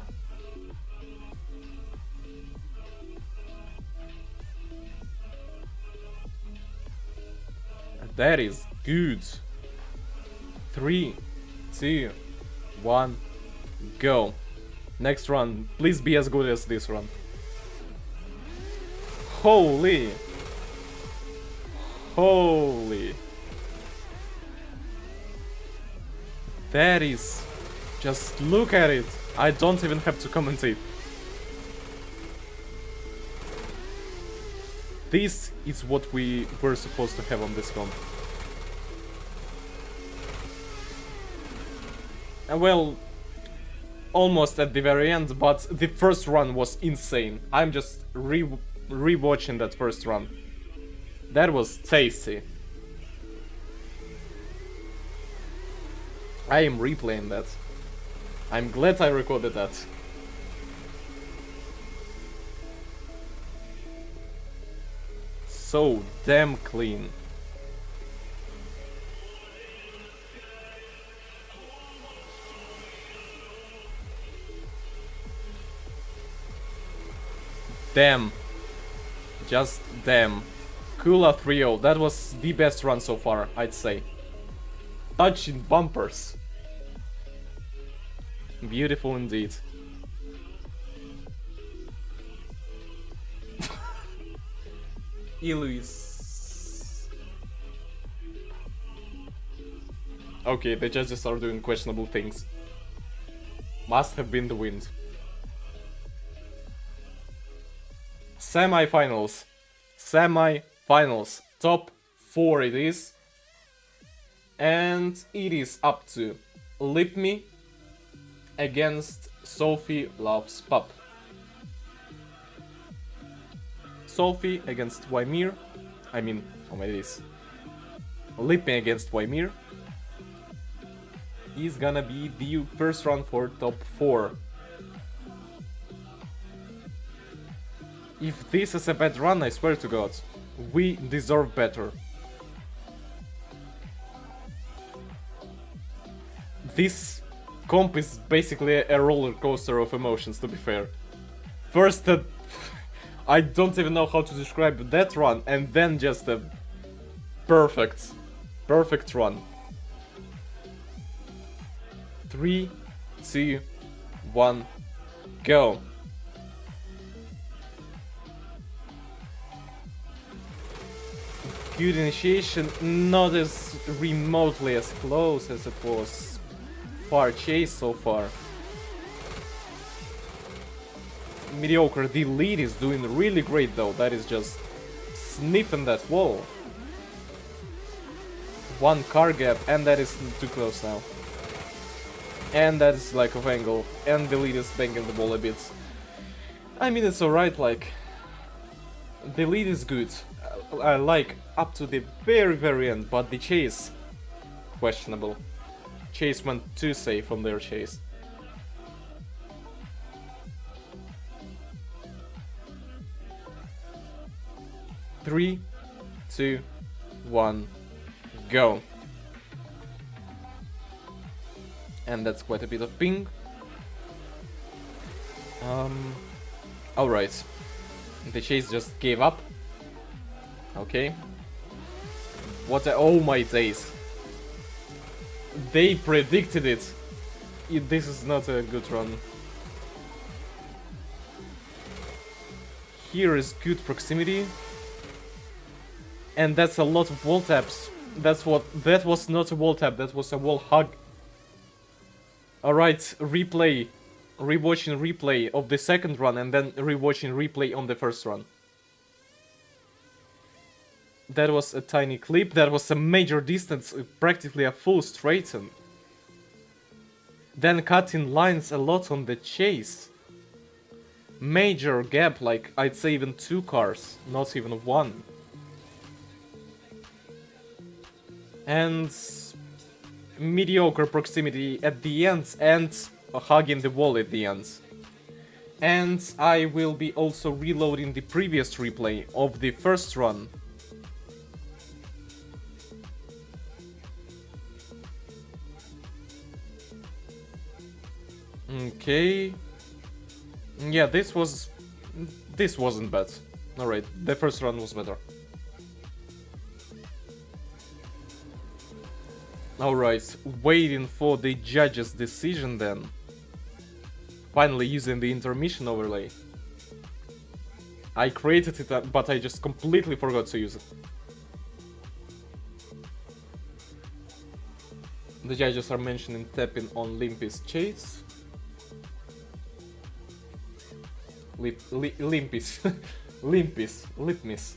That is good. 3, 2, 1, go. Next run, please be as good as this run. Holy. Holy. That is... Just look at it. I don't even have to commentate. this is what we were supposed to have on this comp. Well, almost at the very end, but the first run was insane. I'm just rewatching that first run. That was tasty. I am replaying that. I'm glad I recorded that. So damn clean. Damn. Just damn. Kula 3-0. That was the best run so far, I'd say. Touching bumpers. Beautiful indeed. Eloise. Okay, the judges are doing questionable things. Must have been the wind. Semi-finals. Semi-finals. Top 4 it is. And it is up to Lip Me against Sophie Loves Pup. Sophie against Wymir. I mean, oh my days. Lip Me against Wymir is gonna be the first round for top 4. If this is a bad run, I swear to God, we deserve better. This comp is basically a roller coaster of emotions, to be fair. First, I don't even know how to describe that run, and then just a perfect run. 3, 2, 1, go. Good initiation, not as remotely as close as it was far chase so far. Mediocre, the lead is doing really great though, that is just sniffing that wall. One car gap, and that is too close now. And that is lack of angle, and the lead is banging the ball a bit. I mean, it's alright, like, the lead is good. I like up to the very end, but the chase, questionable. Chase went too safe on their chase. Three, 2, 1, go. And that's quite a bit of ping. Alright. The chase just gave up. Okay. What a... oh my days. They predicted it. This is not a good run. Here is good proximity. And that's a lot of wall taps. That was not a wall tap, that was a wall hug. Alright, replay. Rewatching replay of the second run and then rewatching replay on the first run. That was a tiny clip, that was a major distance, practically a full straighten. Then cutting lines a lot on the chase. Major gap, like I'd say even 2 cars, not even 1. And mediocre proximity at the end and hugging the wall at the end. And I will be also reloading the previous replay of the first run. Okay. Yeah, this wasn't bad. Alright, the first run was better. Alright, waiting for the judge's decision then. Finally using the intermission overlay. I created it, but I just completely forgot to use it. The judges are mentioning tapping on Limpy's chase. Limpy's. Limpy's. Lipmis.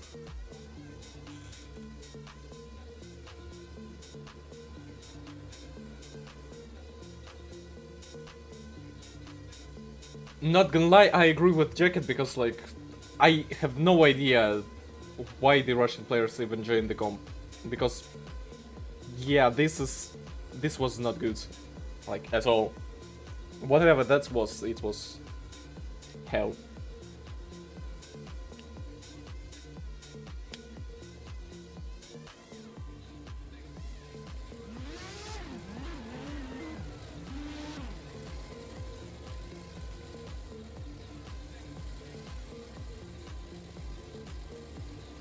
Not gonna lie, I agree with Jacket because, like, I have no idea why the Russian players even joined the comp. Because, yeah, this was not good, like, at all. Whatever that was, it was hell.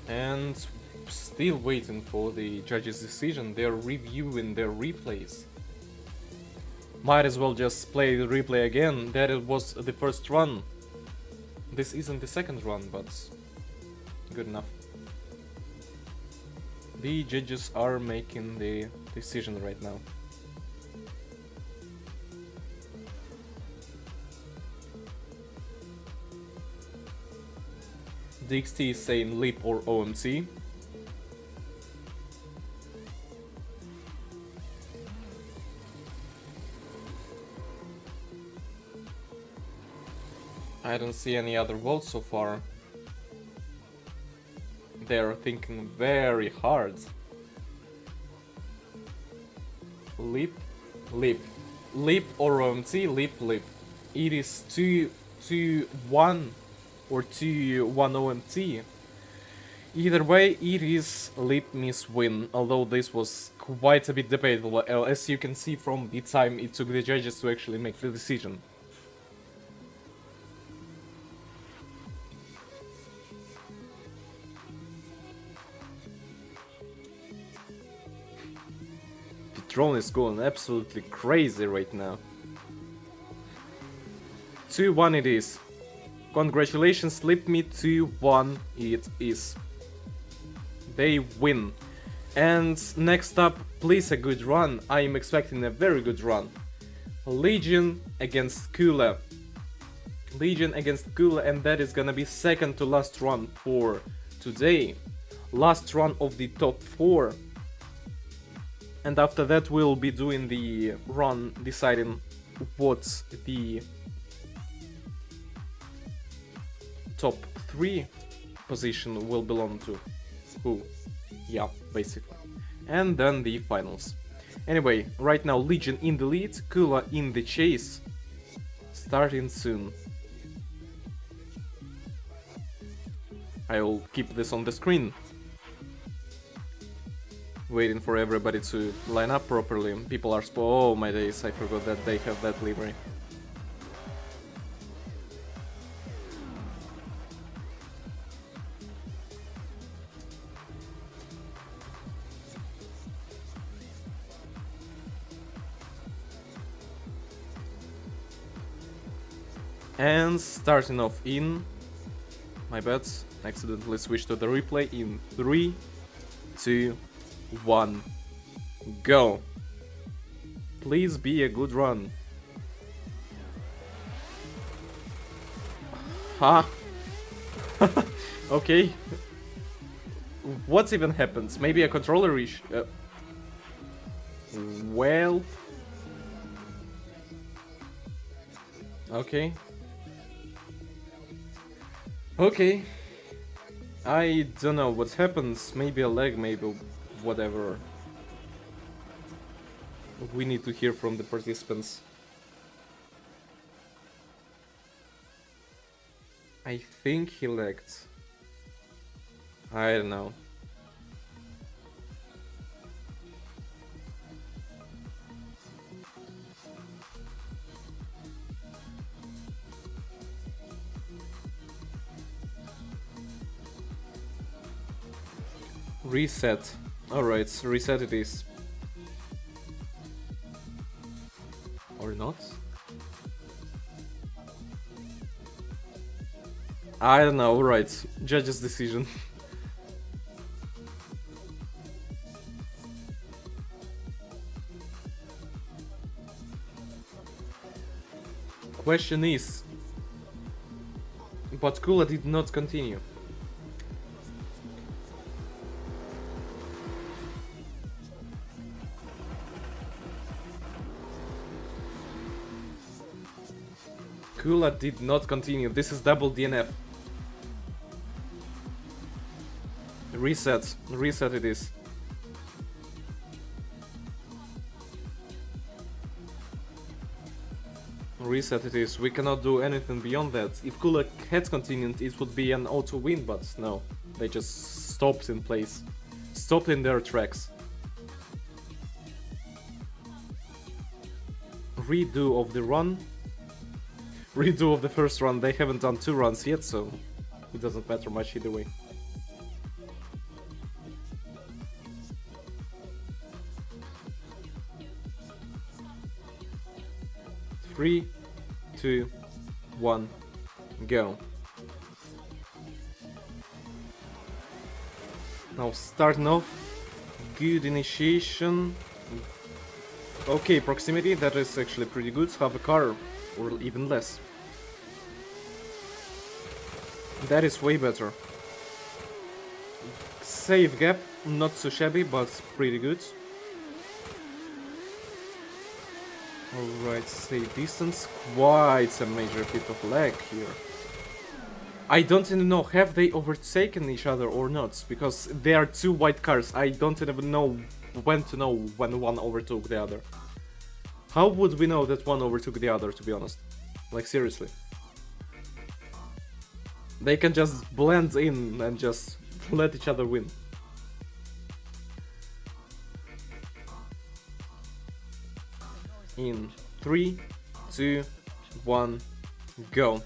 And still waiting for the judge's decision. They're reviewing their replays. Might as well just play the replay again. That it was the first run. This isn't the second run, but good enough. The judges are making the decision right now. DXT is saying leap or OMT. I don't see any other votes so far. They're thinking very hard. Leap, leap, leap or OMT, leap, leap. It is 2-1 or 2-1 OMT. Either way, it is leap miss win, although this was quite a bit debatable, as you can see from the time it took the judges to actually make the decision. The drone is going absolutely crazy right now. 2-1 it is. Congratulations, Leap Me 2-1 it is. They win. And next up, please a good run. I am expecting a very good run. Legion against Kula. Legion against Kula, and that is gonna be second to last run for today. Last run of the top 4. And after that we'll be doing the run deciding what the top 3 position will belong to who. Yeah, basically. And then the finals. Anyway, right now Legion in the lead, Kula in the chase. Starting soon. I will keep this on the screen. Waiting for everybody to line up properly. People are oh my days, I forgot that they have that livery. And starting off in, my bad, accidentally switched to the replay in 3, 2, 1, go. Please be a good run. Huh? Okay. What even happens? Maybe a controller issue? Well... Okay. Okay. I don't know what happens. Maybe a lag, maybe whatever. We need to hear from the participants. I think he lagged. I don't know. Reset. Alright, reset it is. Or not? I don't know, right. Judge's decision. Question is... But Kula did not continue. Kula did not continue. This is double DNF. Reset. Reset it is. Reset it is. We cannot do anything beyond that. If Kula had continued, it would be an auto win, but no. They just stopped in place. Stopped in their tracks. Redo of the run. Redo of the first run. They haven't done 2 runs yet, so it doesn't matter much either way. Three, 2, 1, go. Now starting off, good initiation. Okay, proximity, that is actually pretty good. Have a car, or even less. That is way better. Safe gap, not so shabby, but pretty good. Alright, safe distance. Quite a major bit of lag here. I don't even know, have they overtaken each other or not? Because there are 2 white cars. I don't even know when to know when one overtook the other. How would we know that one overtook the other, to be honest? Like, seriously. They can just blend in and just let each other win. In 3, 2, 1, go.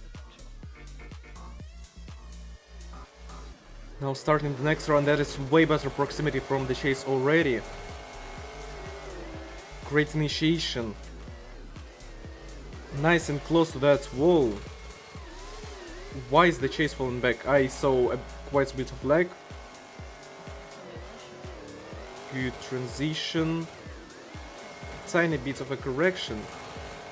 Now starting the next round, that is way better proximity from the chase already. Great initiation. Nice and close to that wall. Why is the chase falling back? I saw quite a bit of lag. Good transition. Tiny bit of a correction.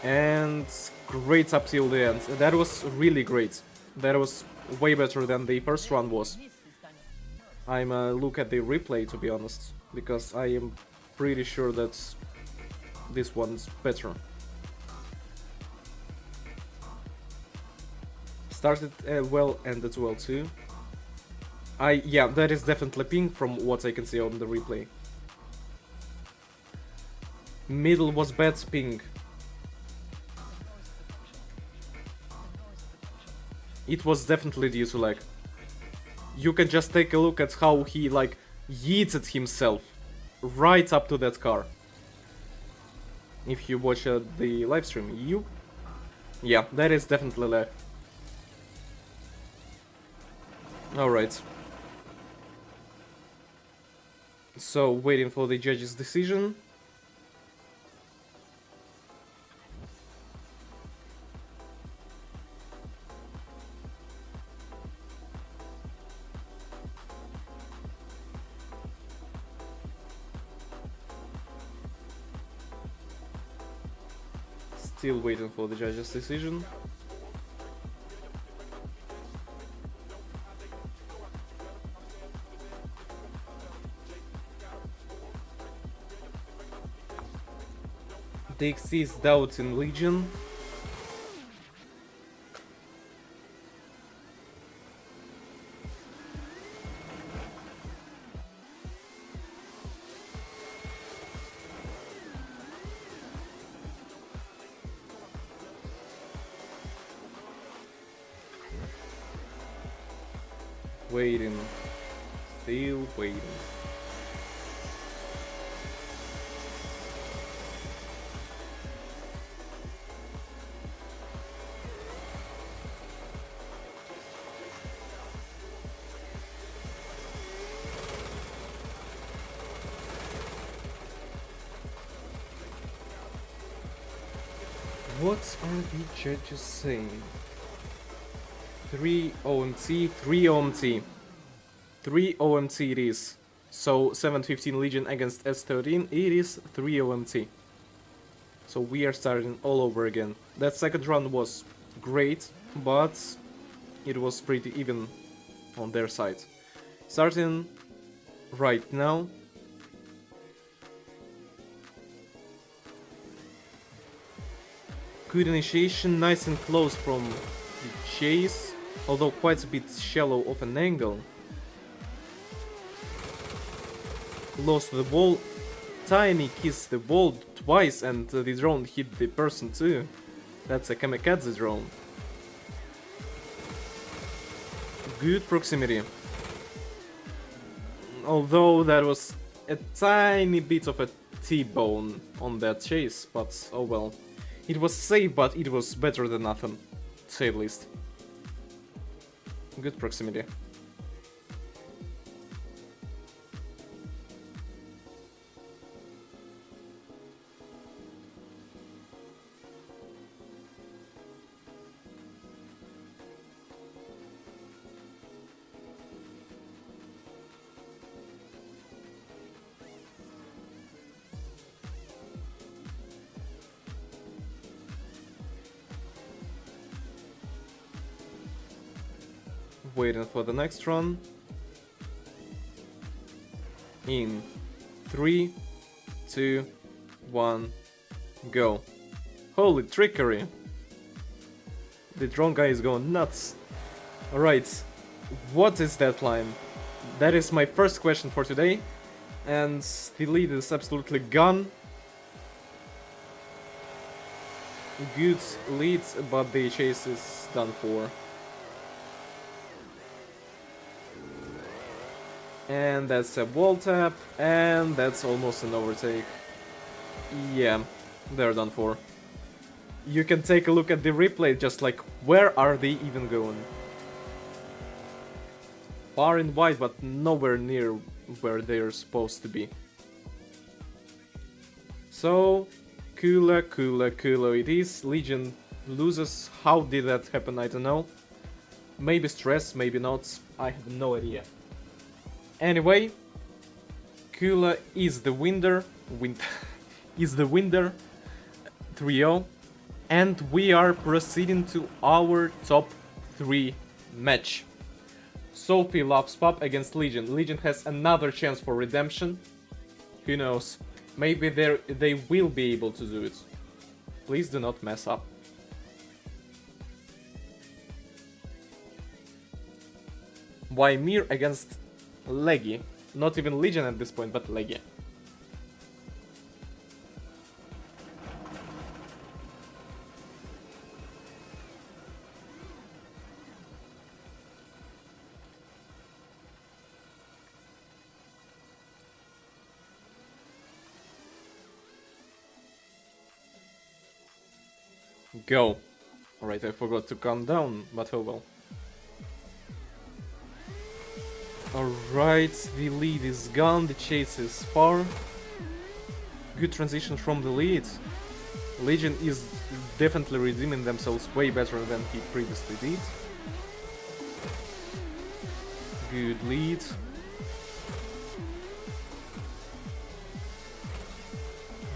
And great up till the end. That was really great. That was way better than the first round was. I'm look at the replay, to be honest, because I am pretty sure that this one's better. Started well, ended well too. Yeah, that is definitely ping from what I can see on the replay. Middle was bad ping. It was definitely due to lag. You can just take a look at how he like yeeted himself right up to that car. If you watch the live stream, yeah, that is definitely lag. Alright. So, waiting for the judge's decision. Still waiting for the judge's decision. TOP16 is doubting Legion. Waiting. Still waiting. What are the judges saying? 3 OMT, 3 OMT. 3 OMT it is. So 715 Legion against S13, it is 3 OMT. So we are starting all over again. That second round was great, but it was pretty even on their side. Starting right now. Good initiation, nice and close from the chase, although quite a bit shallow of an angle. Close to the wall, tiny kiss the wall twice, and the drone hit the person too. That's a kamikaze drone. Good proximity. Although that was a tiny bit of a T-bone on that chase, but oh well. It was safe, but it was better than nothing, to say the least. Good proximity. Waiting for the next run. In 3, 2, 1, go. Holy trickery! The drone guy is going nuts. Alright, what is that climb? That is my first question for today. And the lead is absolutely gone. Good lead, but the chase is done for. And that's a wall tap, and that's almost an overtake. Yeah, they're done for. You can take a look at the replay, just like, where are they even going? Far and wide, but nowhere near where they're supposed to be. So, Kula it is. Legion loses. How did that happen? I don't know. Maybe stress, maybe not. I have no idea. Anyway, Kula is the winner, is the winner, 3-0, and we are proceeding to our top 3 match. Sophie loves Pop against Legion. Legion has another chance for redemption. Who knows? Maybe they will be able to do it. Please do not mess up. Wymir against Leggy. Not even Legion at this point, but Leggy. Go. Alright, I forgot to calm down, but oh well. Alright, the lead is gone, the chase is far. Good transition from the lead. Legion is definitely redeeming themselves way better than he previously did. Good lead.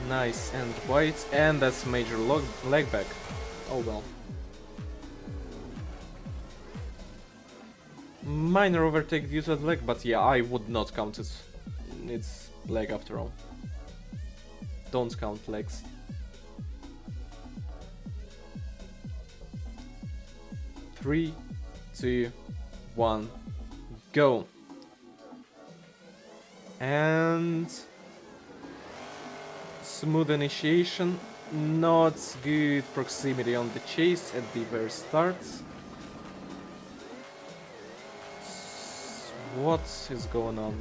Nice and white, and that's major leg back. Oh well. Minor overtake due to the leg, but yeah, I would not count it. It's leg after all. Don't count legs. Three, 2, 1, go. And smooth initiation, not good proximity on the chase at the very start. What is going on?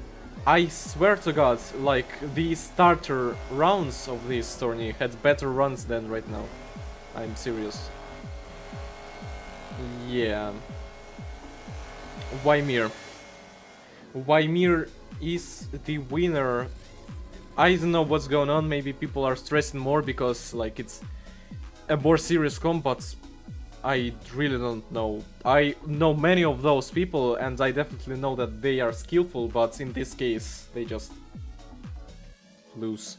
I swear to God, like, the starter rounds of this tourney had better runs than right now. I'm serious. Yeah. Wymir. Wymir is the winner. I don't know what's going on, maybe people are stressing more because, like, it's a more serious comp, but I really don't know. I know many of those people and I definitely know that they are skillful, but in this case, they just lose.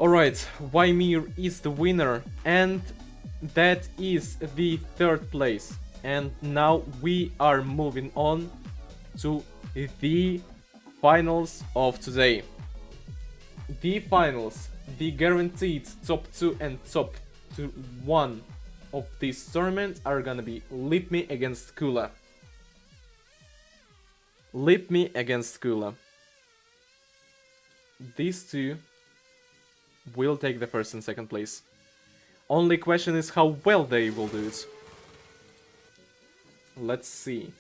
Alright, Wymir is the winner and that is the 3rd place. And now we are moving on to the finals of today. The finals, the guaranteed top 2 and top to one of these tournaments are gonna be livery against Kula. Livery against Kula. These two will take the first and second place. Only question is how well they will do it. Let's see.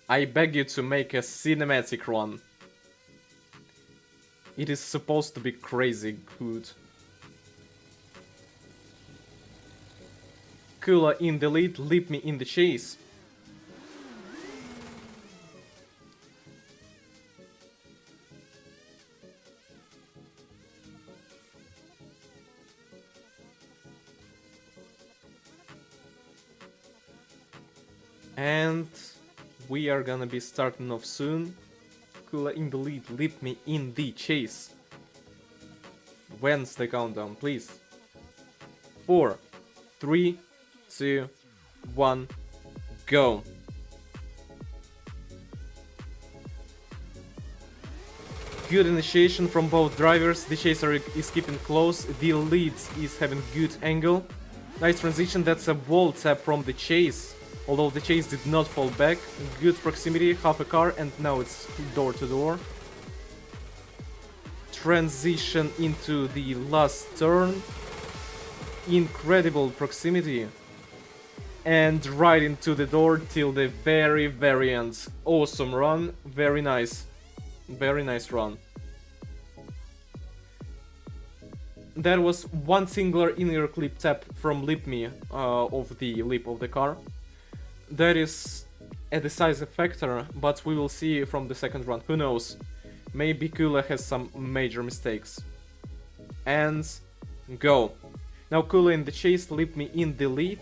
I beg you to make a cinematic run. It is supposed to be crazy good. Kula in the lead, livery in the chase. And we are gonna be starting off soon. Kula in the lead, livery in the chase. When's the countdown, please? 4, 3, 2, 1, go. Good initiation from both drivers. The chaser is keeping close. The lead is having good angle. Nice transition. That's a wall tap from the chase. Although the chase did not fall back. Good proximity, half a car, and now it's door to door. Transition into the last turn. Incredible proximity. And right into the door till the very, very end. Awesome run. Very nice. Very nice run. There was one singular inner clip tap from livery of the lip of the car. That is a decisive factor, but we will see from the second run. Who knows? Maybe Kula has some major mistakes. And go. Now Kula in the chase, livery in the lead.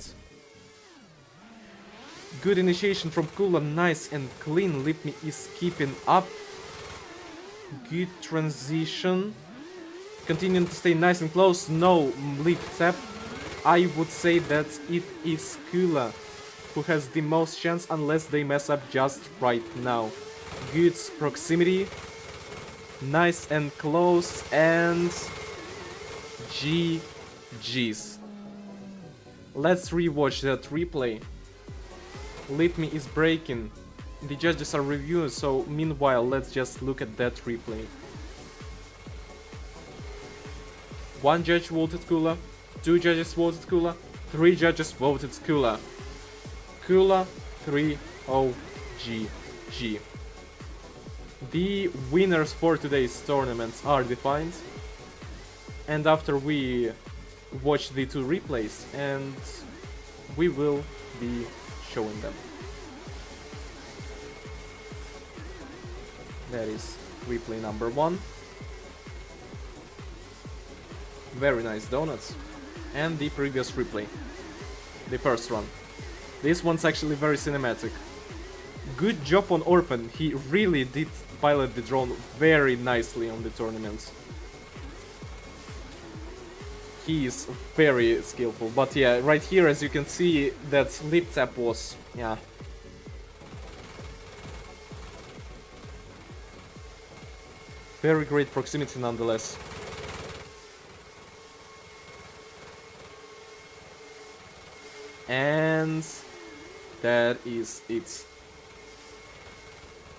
Good initiation from Kula, nice and clean. Livery is keeping up. Good transition. Continuing to stay nice and close. No lip tap. I would say that it is Kula who has the most chance unless they mess up just right now. Good proximity. Nice and close, and GG's. Let's rewatch that replay. Livery is breaking. The judges are reviewing, so meanwhile let's just look at that replay. One judge voted Kula, two judges voted Kula, three judges voted Kula. Kula 3-0 GG. The winners for today's tournaments are defined, and after we watch the two replays, and we will be showing them. That is replay number 1. Very nice donuts. And the previous replay, the first run. This one's actually very cinematic. Good job on Orphan, he really did pilot the drone very nicely on the tournament. He is very skillful, but yeah, right here as you can see that lip tap was, yeah. Very great proximity nonetheless. And that is it.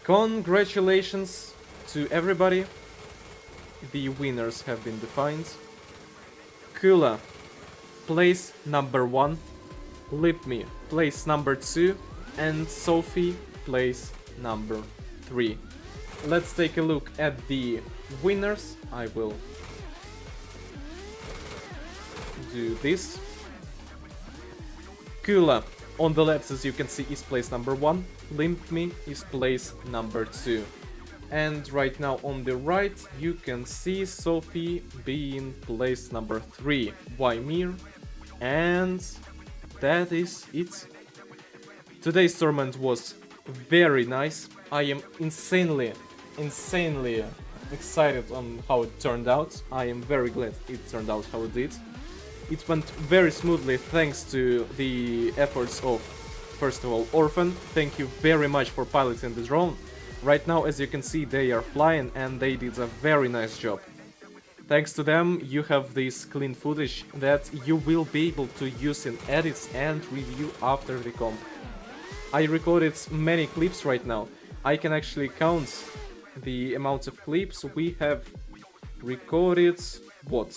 Congratulations to everybody. The winners have been defined. Kula, place number 1. Livery, place number 2. And Sophie, place number 3. Let's take a look at the winners. I will do this. Kula, on the left, as you can see, is place number 1. Livery is place number 2. And right now on the right, you can see Sophie being place number 3. Wymir. And that is it. Today's tournament was very nice. I am insanely excited on how it turned out. I am very glad it turned out how it did. It went very smoothly thanks to the efforts of, first of all, Orphan. Thank you very much for piloting the drone. Right now, as you can see, they are flying and they did a very nice job. Thanks to them, you have this clean footage that you will be able to use in edits and review after the comp. I recorded many clips right now. I can actually count the amount of clips we have recorded. What?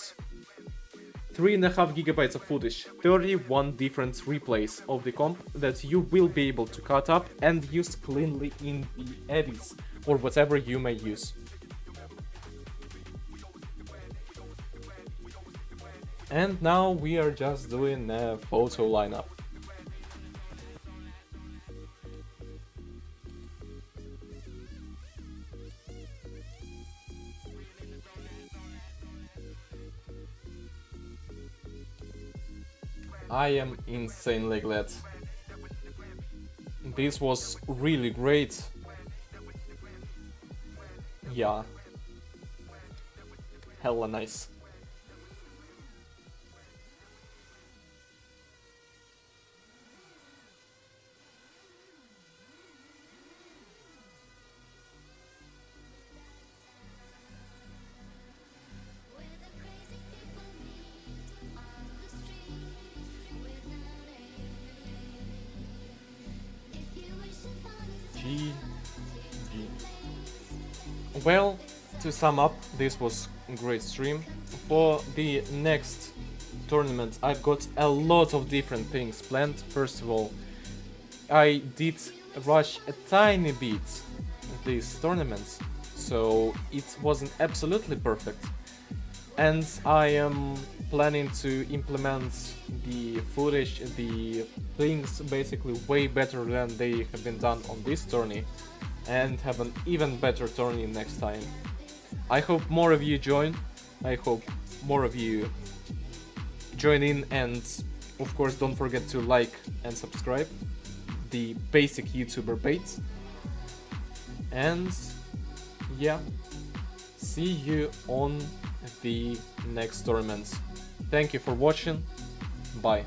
3.5 gigabytes of footage, 31 different replays of the comp that you will be able to cut up and use cleanly in the edits or whatever you may use. And now we are just doing a photo lineup. I am insanely glad. This was really great. Yeah. Hella nice. Well, to sum up, this was a great stream. For the next tournament, I've got a lot of different things planned. First of all, I did rush a tiny bit these tournaments, so it wasn't absolutely perfect. And I am planning to implement the footage, the things basically way better than they have been done on this tourney, and have an even better tourney next time. I hope more of you join. I hope more of you join in, and of course don't forget to like and subscribe. The basic YouTuber baits. And yeah, see you on the next tournaments. Thank you for watching. Bye.